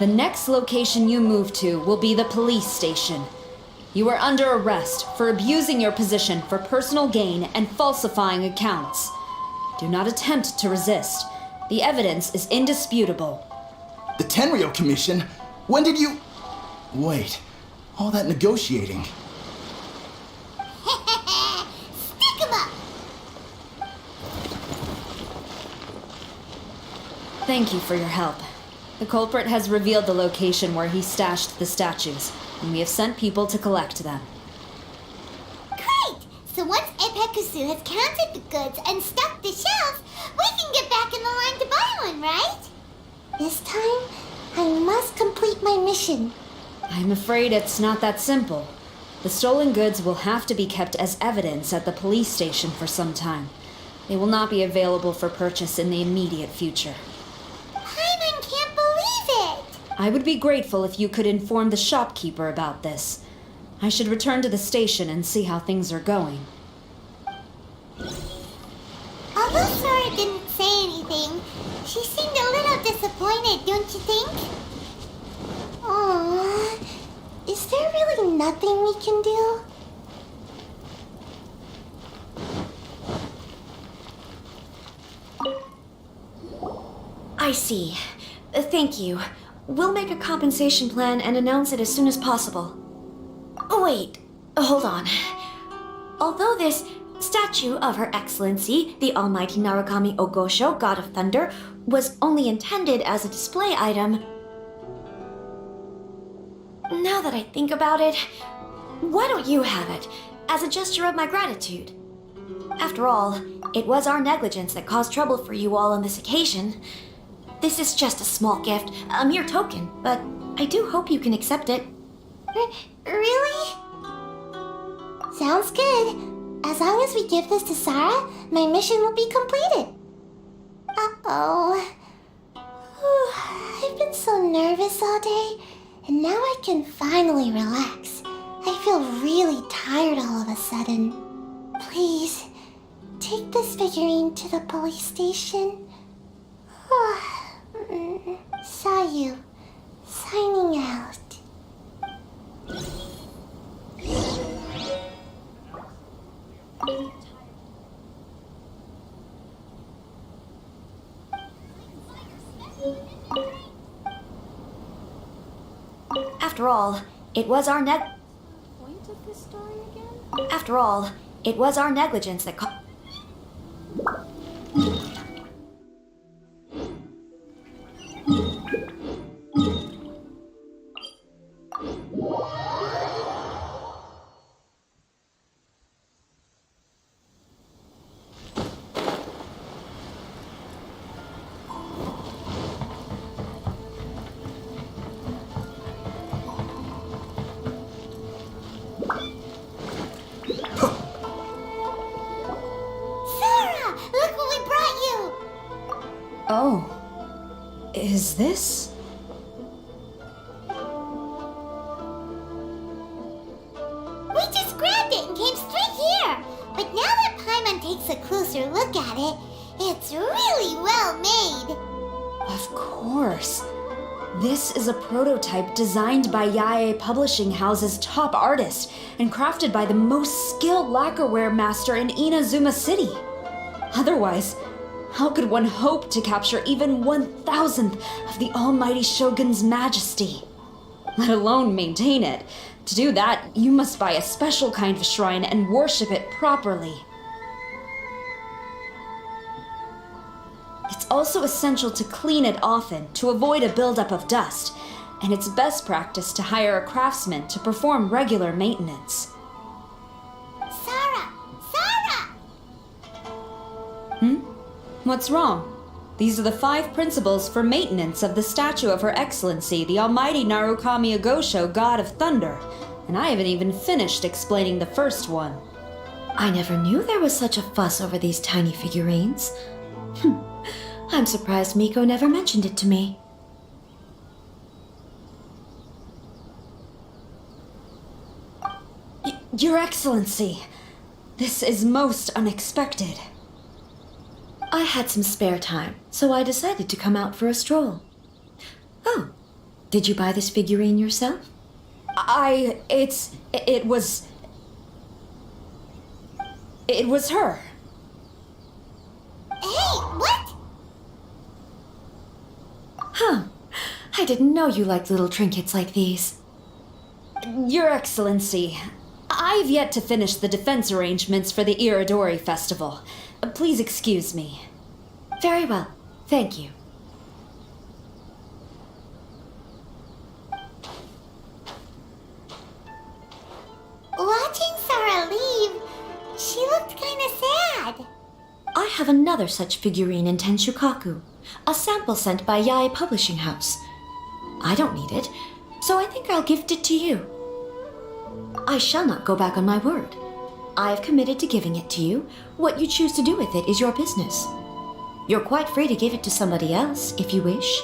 The next location you move to will be the police station. You are under arrest for abusing your position for personal gain and falsifying accounts. Do not attempt to resist. The evidence is indisputable. The Tenryo Commission? When did you... Wait, all that negotiating. Stick 'em up! Thank you for your help. The culprit has revealed the location where he stashed the statues, and we have sent people to collect them. Great! So once Epekusu has counted the goods and stocked the shelves, we can get back in the line to buy one, right? This time, I must complete my mission. I'm afraid it's not that simple. The stolen goods will have to be kept as evidence at the police station for some time. They will not be available for purchase in the immediate future. Paimon can't believe it! I would be grateful if you could inform the shopkeeper about this. I should return to the station and see how things are going. Although Sora didn't say anything, she seemed a little disappointed, don't you think? Aww. Is there really nothing we can do? I see. Thank you. We'll make a compensation plan and announce it as soon as possible. Wait, hold on. Although this statue of Her Excellency, the Almighty Narukami Ogosho, God of Thunder, was only intended as a display item, now that I think about it, why don't you have it, as a gesture of my gratitude? After all, it was our negligence that caused trouble for you all on this occasion. This is just a small gift, a mere token, but I do hope you can accept it. Really? Sounds good. As long as we give this to Sarah, my mission will be completed. Uh-oh. I've been so nervous all day, and now I can finally relax. I feel really tired all of a sudden. Please, take this figurine to the police station. Sayu, signing out. After all, it was our After all, it was our negligence that Oh. Is this? We just grabbed it and came straight here. But now that Paimon takes a closer look at it, it's really well made. Of course. This is a prototype designed by Yae Publishing House's top artist and crafted by the most skilled lacquerware master in Inazuma City. Otherwise, how could one hope to capture even 1,000th of the almighty shogun's majesty? Let alone maintain it. To do that, you must buy a special kind of shrine and worship it properly. It's also essential to clean it often to avoid a buildup of dust, and it's best practice to hire a craftsman to perform regular maintenance. Sarah! What's wrong? These are the 5 principles for maintenance of the statue of Her Excellency, the Almighty Enkanomiya Gosho, God of Thunder, and I haven't even finished explaining the first one. I never knew there was such a fuss over these tiny figurines. I'm surprised Miko never mentioned it to me. Your Excellency, this is most unexpected. I had some spare time, so I decided to come out for a stroll. Oh, did you buy this figurine yourself? It was her. Hey, what? Huh. I didn't know you liked little trinkets like these. Your Excellency, I've yet to finish the defense arrangements for the Iridori Festival. Please excuse me. Very well. Thank you. Watching Sarah leave, she looked kinda sad. I have another such figurine in Tenshukaku, a sample sent by Yae Publishing House. I don't need it, so I think I'll gift it to you. I shall not go back on my word. I have committed to giving it to you. What you choose to do with it is your business. You're quite free to give it to somebody else if you wish.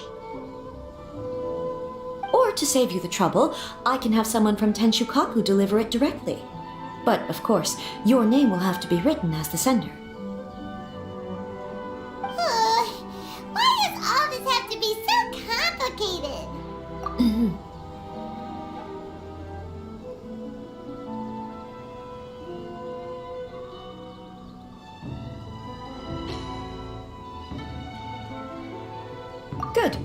Or to save you the trouble, I can have someone from Tenshukaku deliver it directly. But, of course, your name will have to be written as the sender. Why does all this have to be so complicated? Good.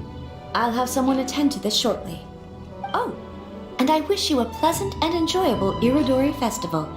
I'll have someone attend to this shortly. Oh, and I wish you a pleasant and enjoyable Iridori Festival.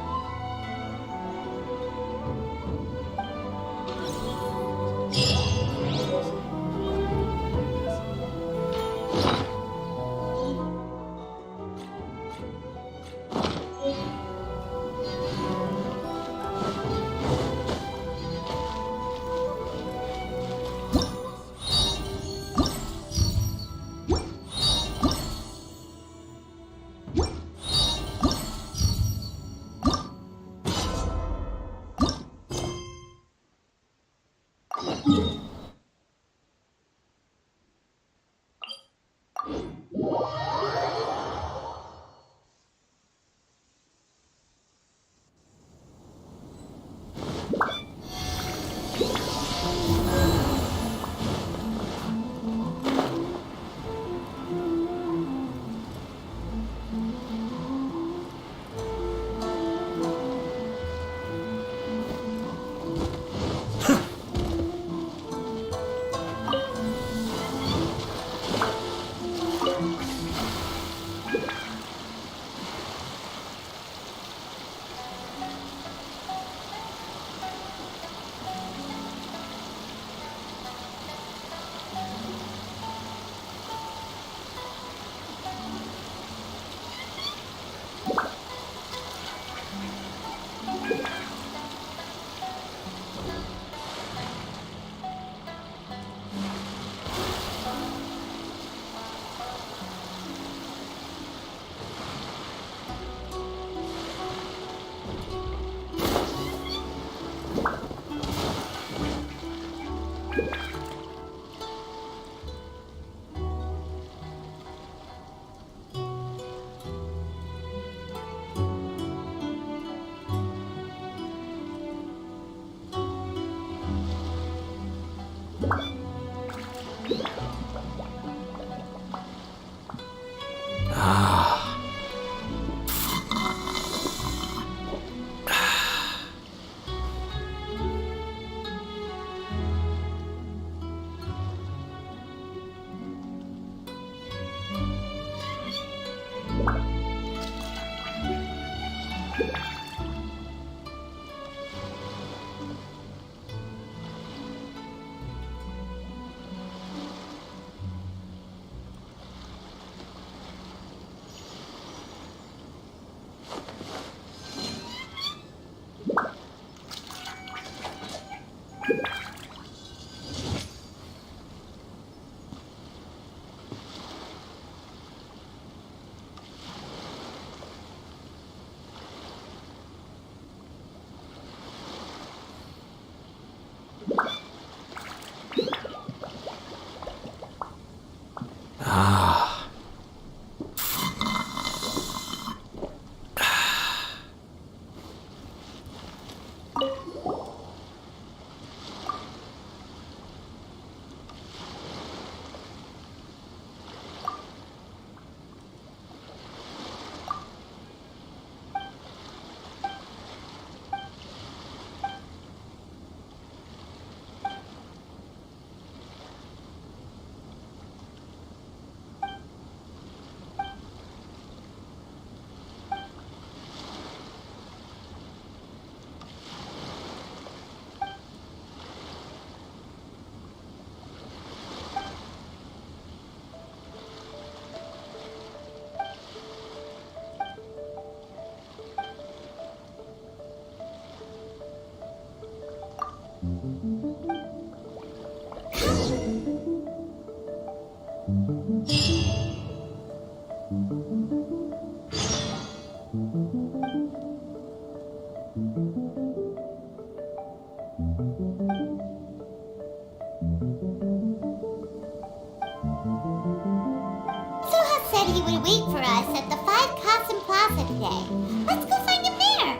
Suha said he would wait for us at the 5 Kasim Plaza today. Let's go find him there.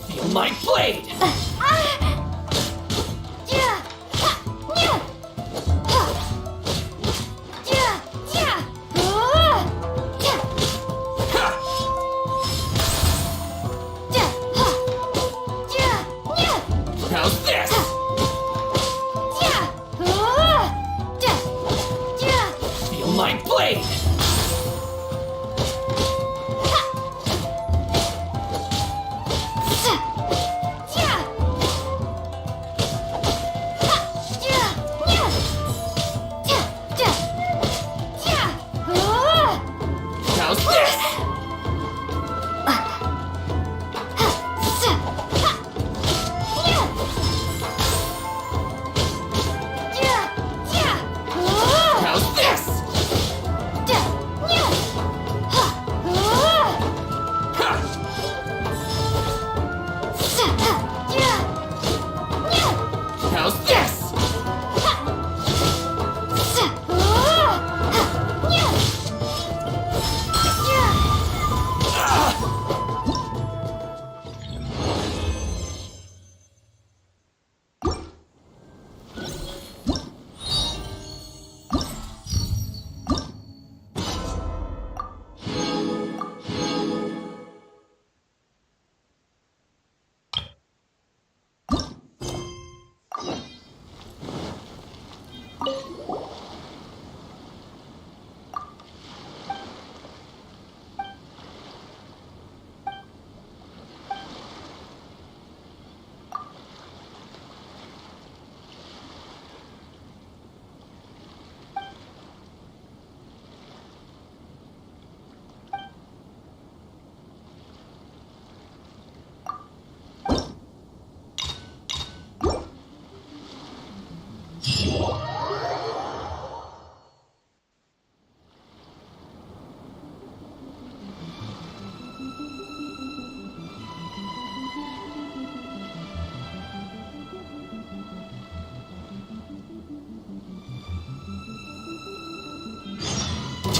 Feel my blade! How's this? Feel my blade! How's this? How's this?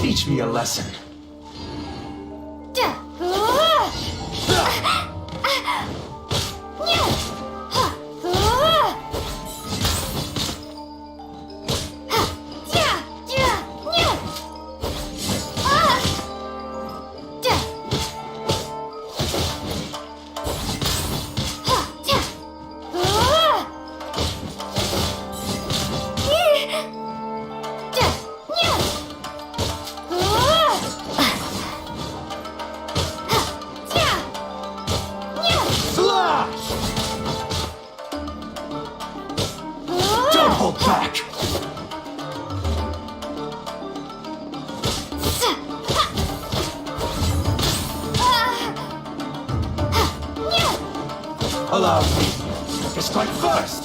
Teach me a lesson. Don't hold back! Allow me to strike first!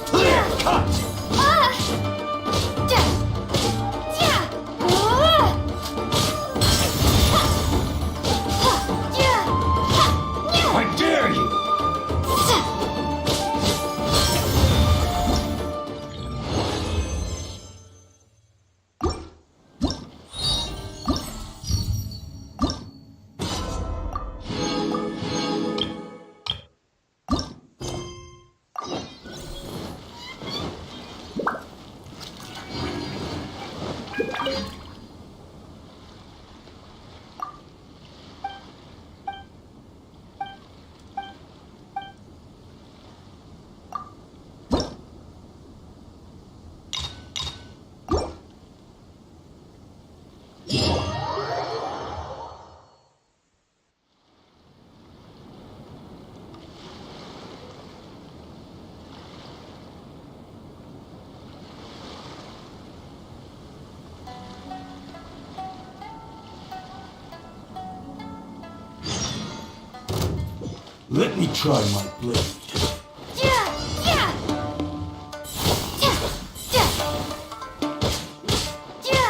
Clear cut! I dare you! Let me try my blade.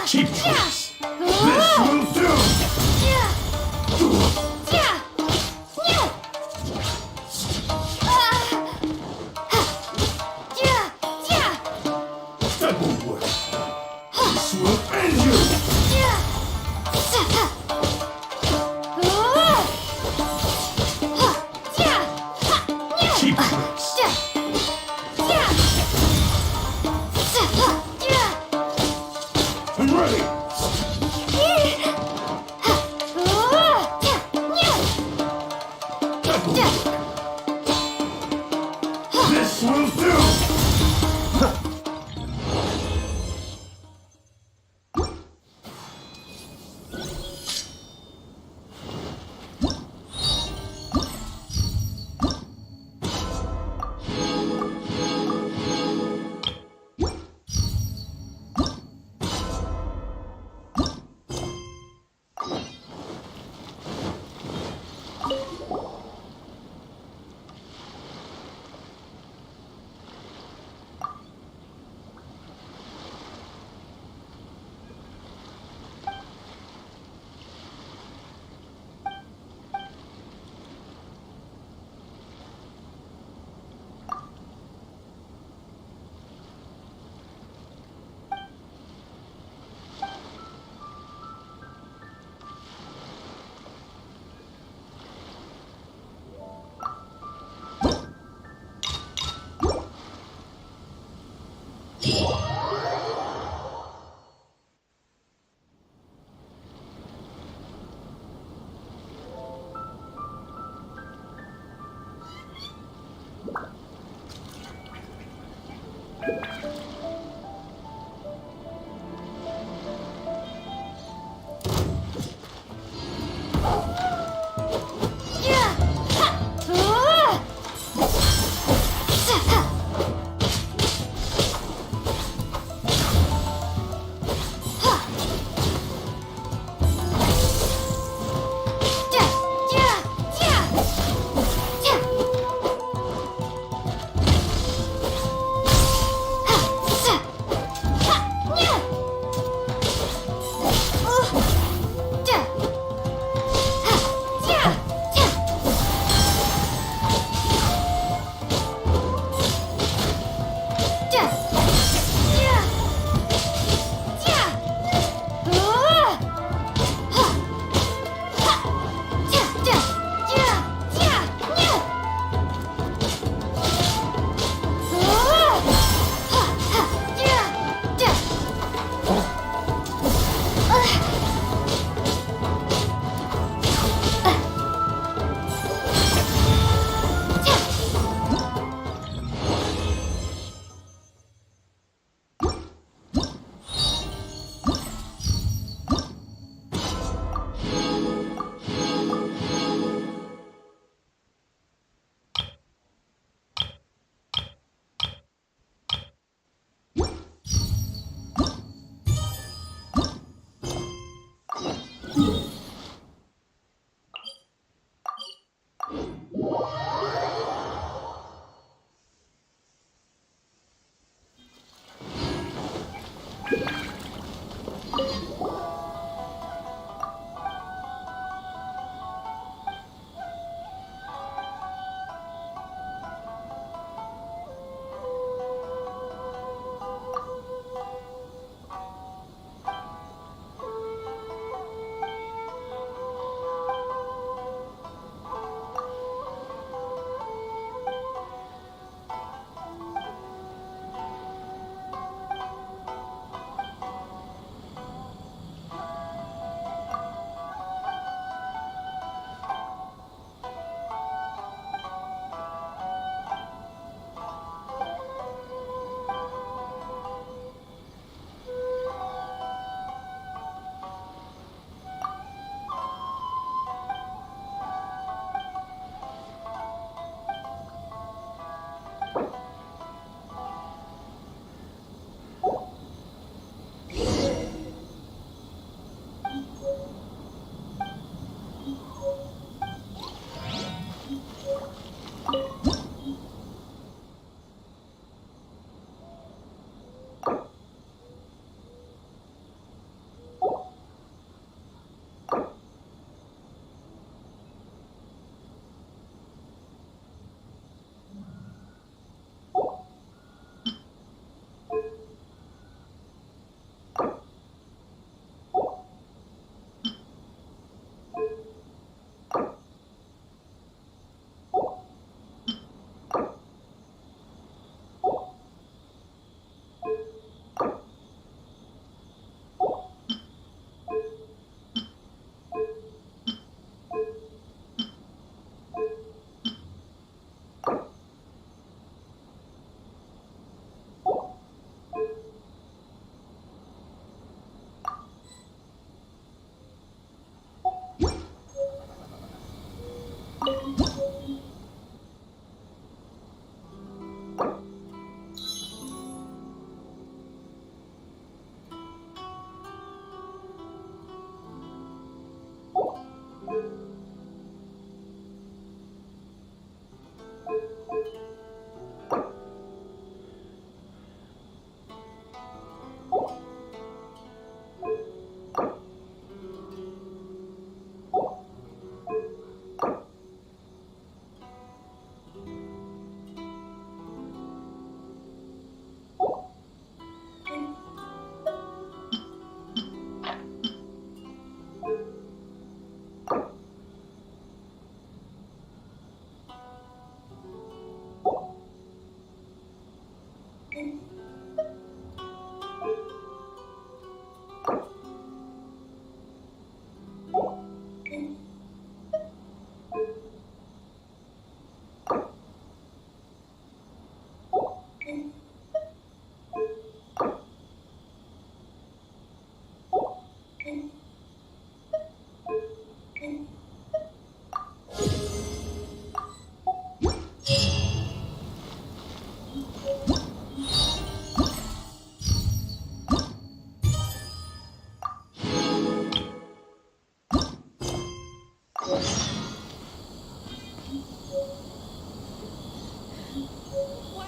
Cheap tricks! This will do! That won't work. This will end you! Cheap tricks! I'm ready! That will work. This will do!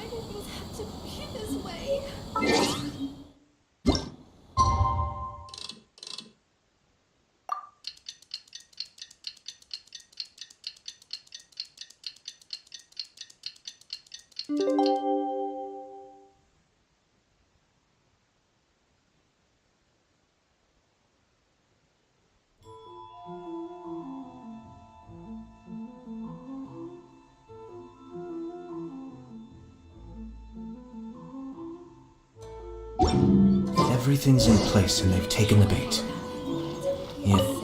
Why do things have to be this way? Everything's in place and they've taken the bait. Yeah.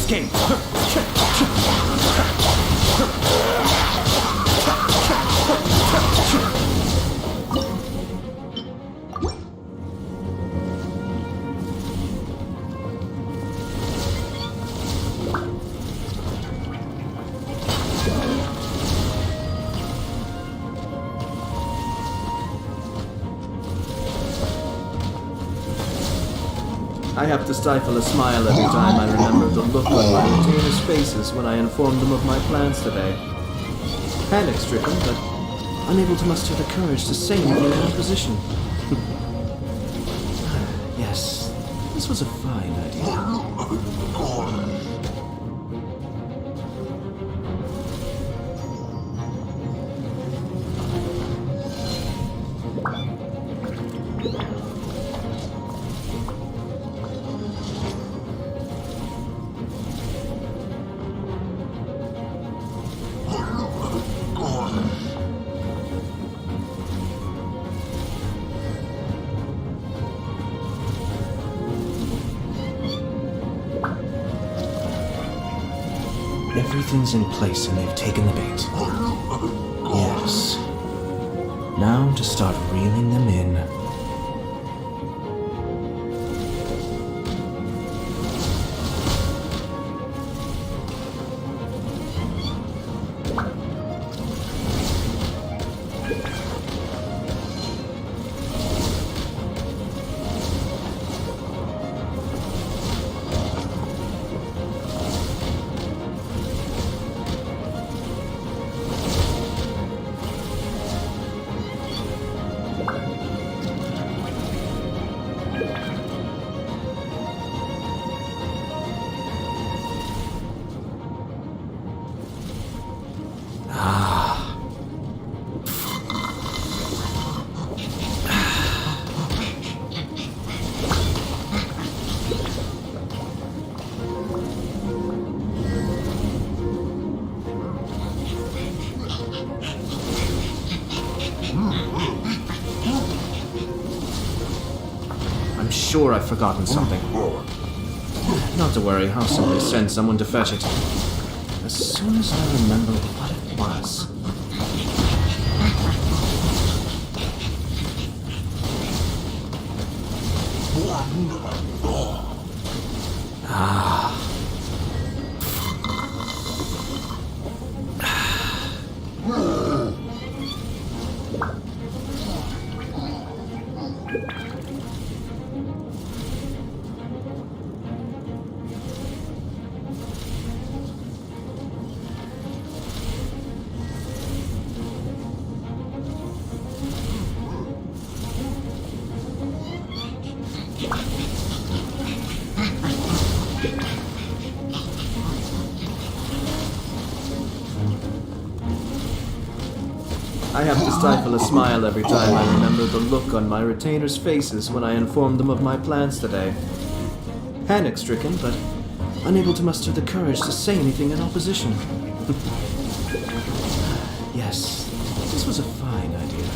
escape! I have to stifle a smile every time I remember the look on my retainers' faces when I informed them of my plans today. Panic-stricken, but unable to muster the courage to say anything in opposition. Yes, this was a fine idea. Everything's in place and they've taken the bait. Yes. Now to start reeling them in. I'm sure I've forgotten something. Not to worry, I'll simply send someone to fetch it. As soon as I remember what it was. I have to stifle a smile every time I remember the look on my retainers' faces when I informed them of my plans today. Panic-stricken, but unable to muster the courage to say anything in opposition. Yes, this was a fine idea.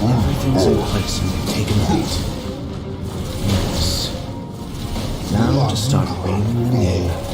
Everything's in place and they've taken the beat. Yes. Now to start reining them in.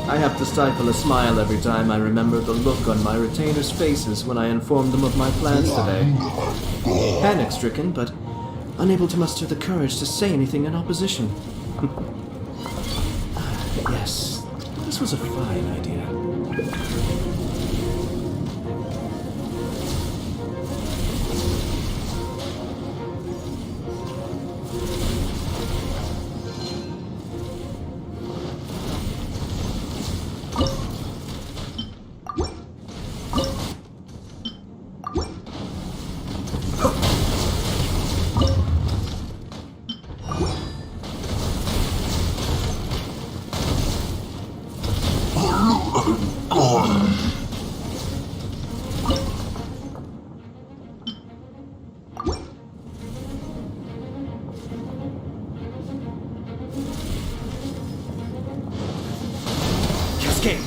I have to stifle a smile every time I remember the look on my retainers' faces when I informed them of my plans today. Panic-stricken, but unable to muster the courage to say anything in opposition. Yes, this was a fine idea. Cascade!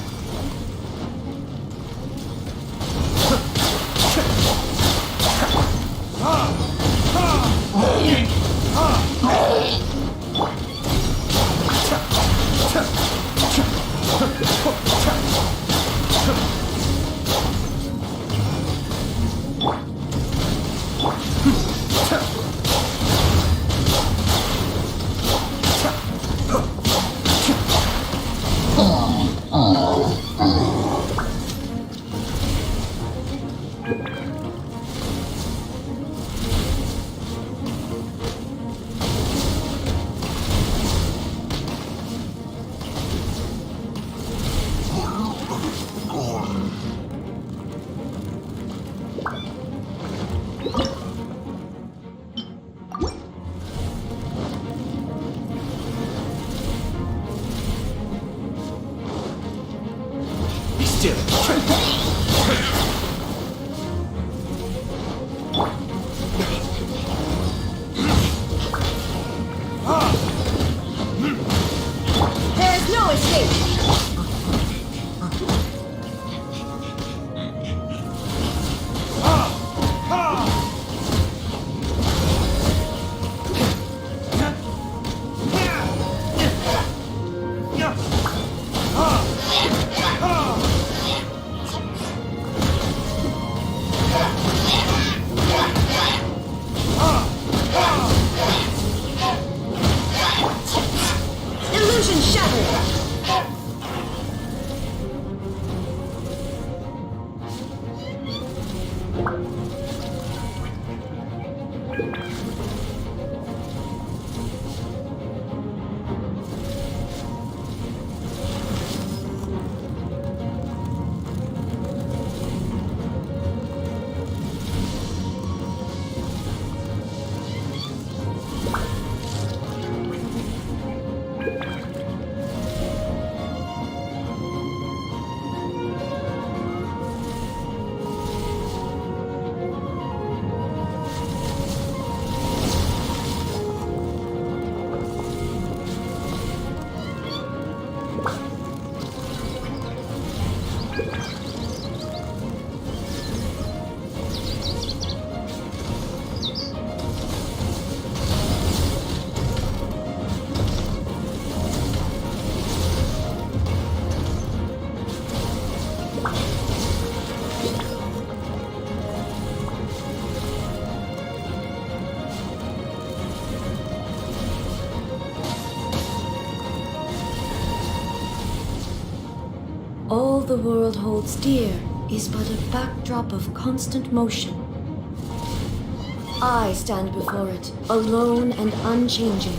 Be still. There is no escape! All the world holds dear is but a backdrop of constant motion. I stand before it, alone and unchanging.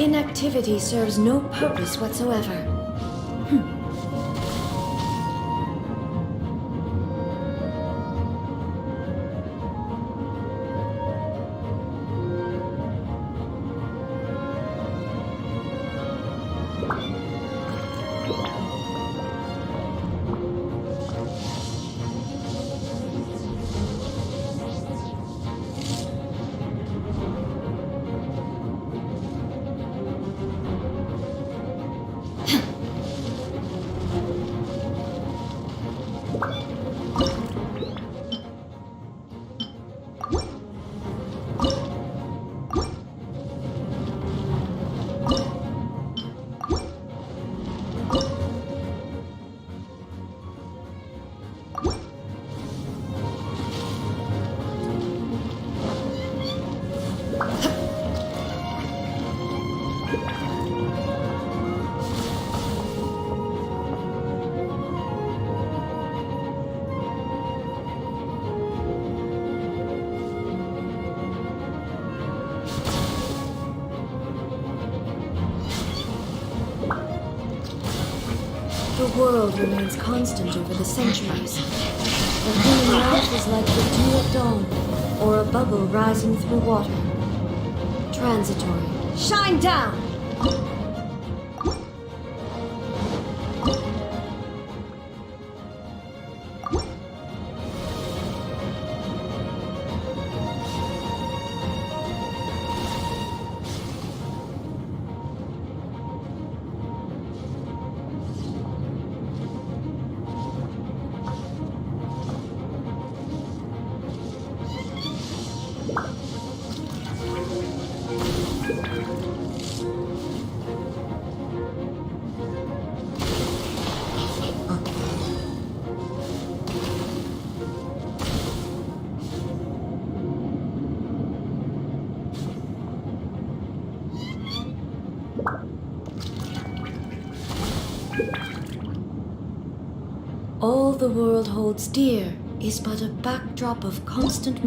Inactivity serves no purpose whatsoever. world remains constant over the centuries. But human life is like the dew at dawn, or a bubble rising through water. Transitory. Shine down! All the world holds dear is but a backdrop of constant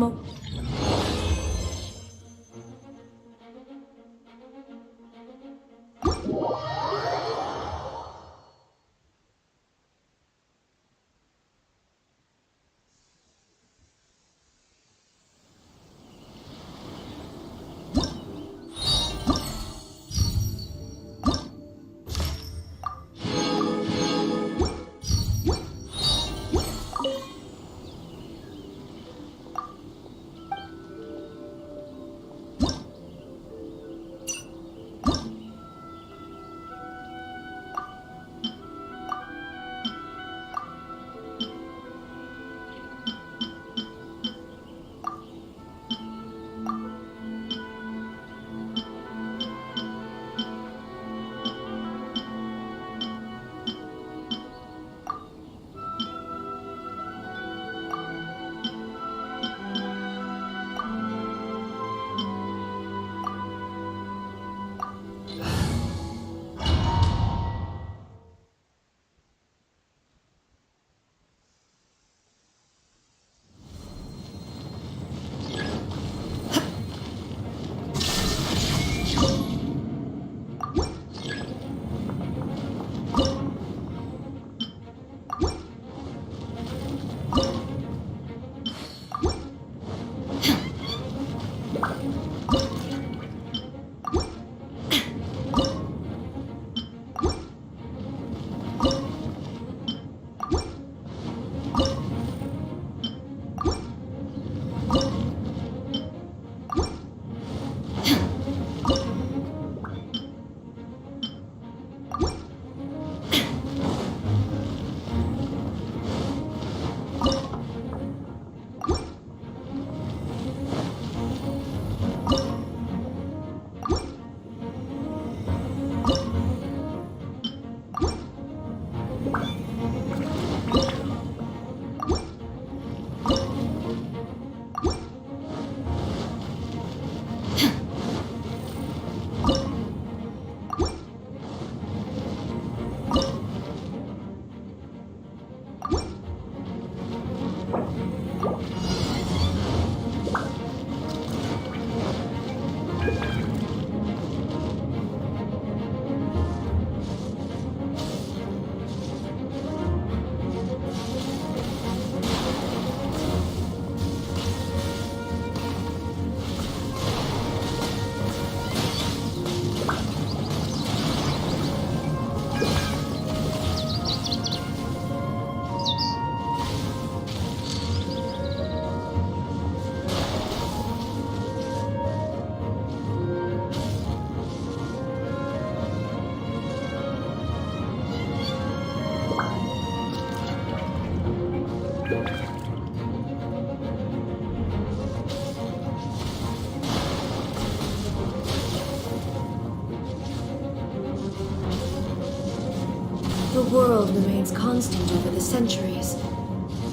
The world remains constant over the centuries,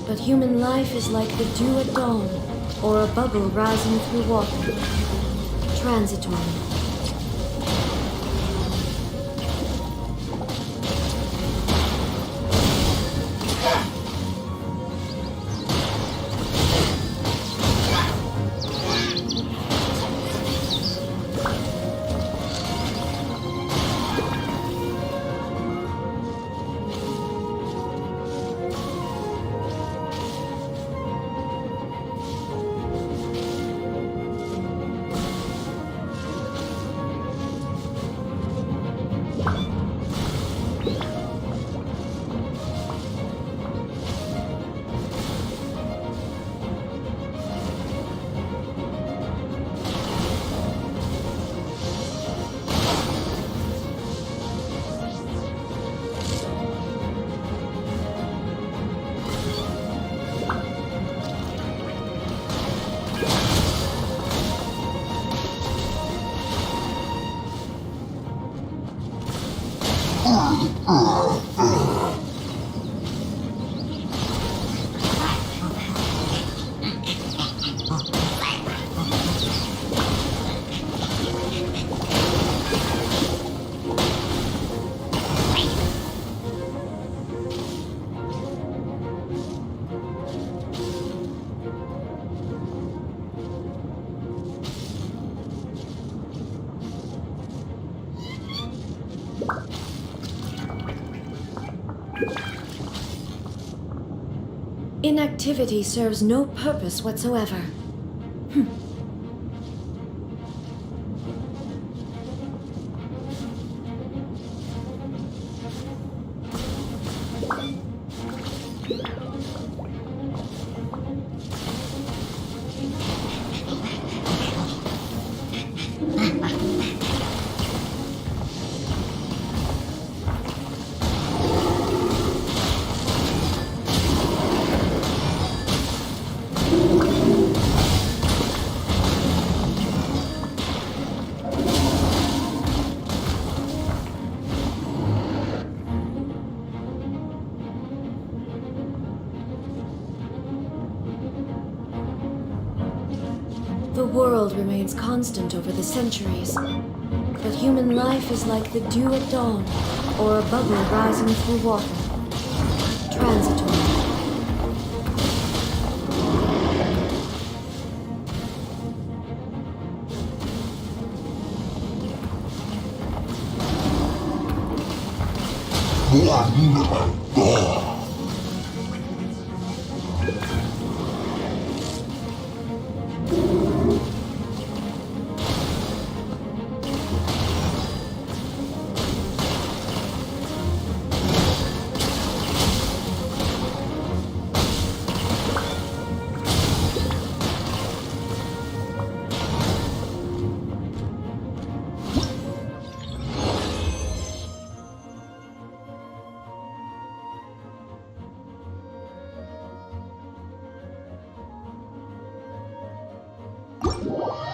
but human life is like the dew at dawn, or a bubble rising through water. Transitory. Inactivity serves no purpose whatsoever. The world remains constant over the centuries, but human life is like the dew at dawn, or a bubble rising through water. Transitory. You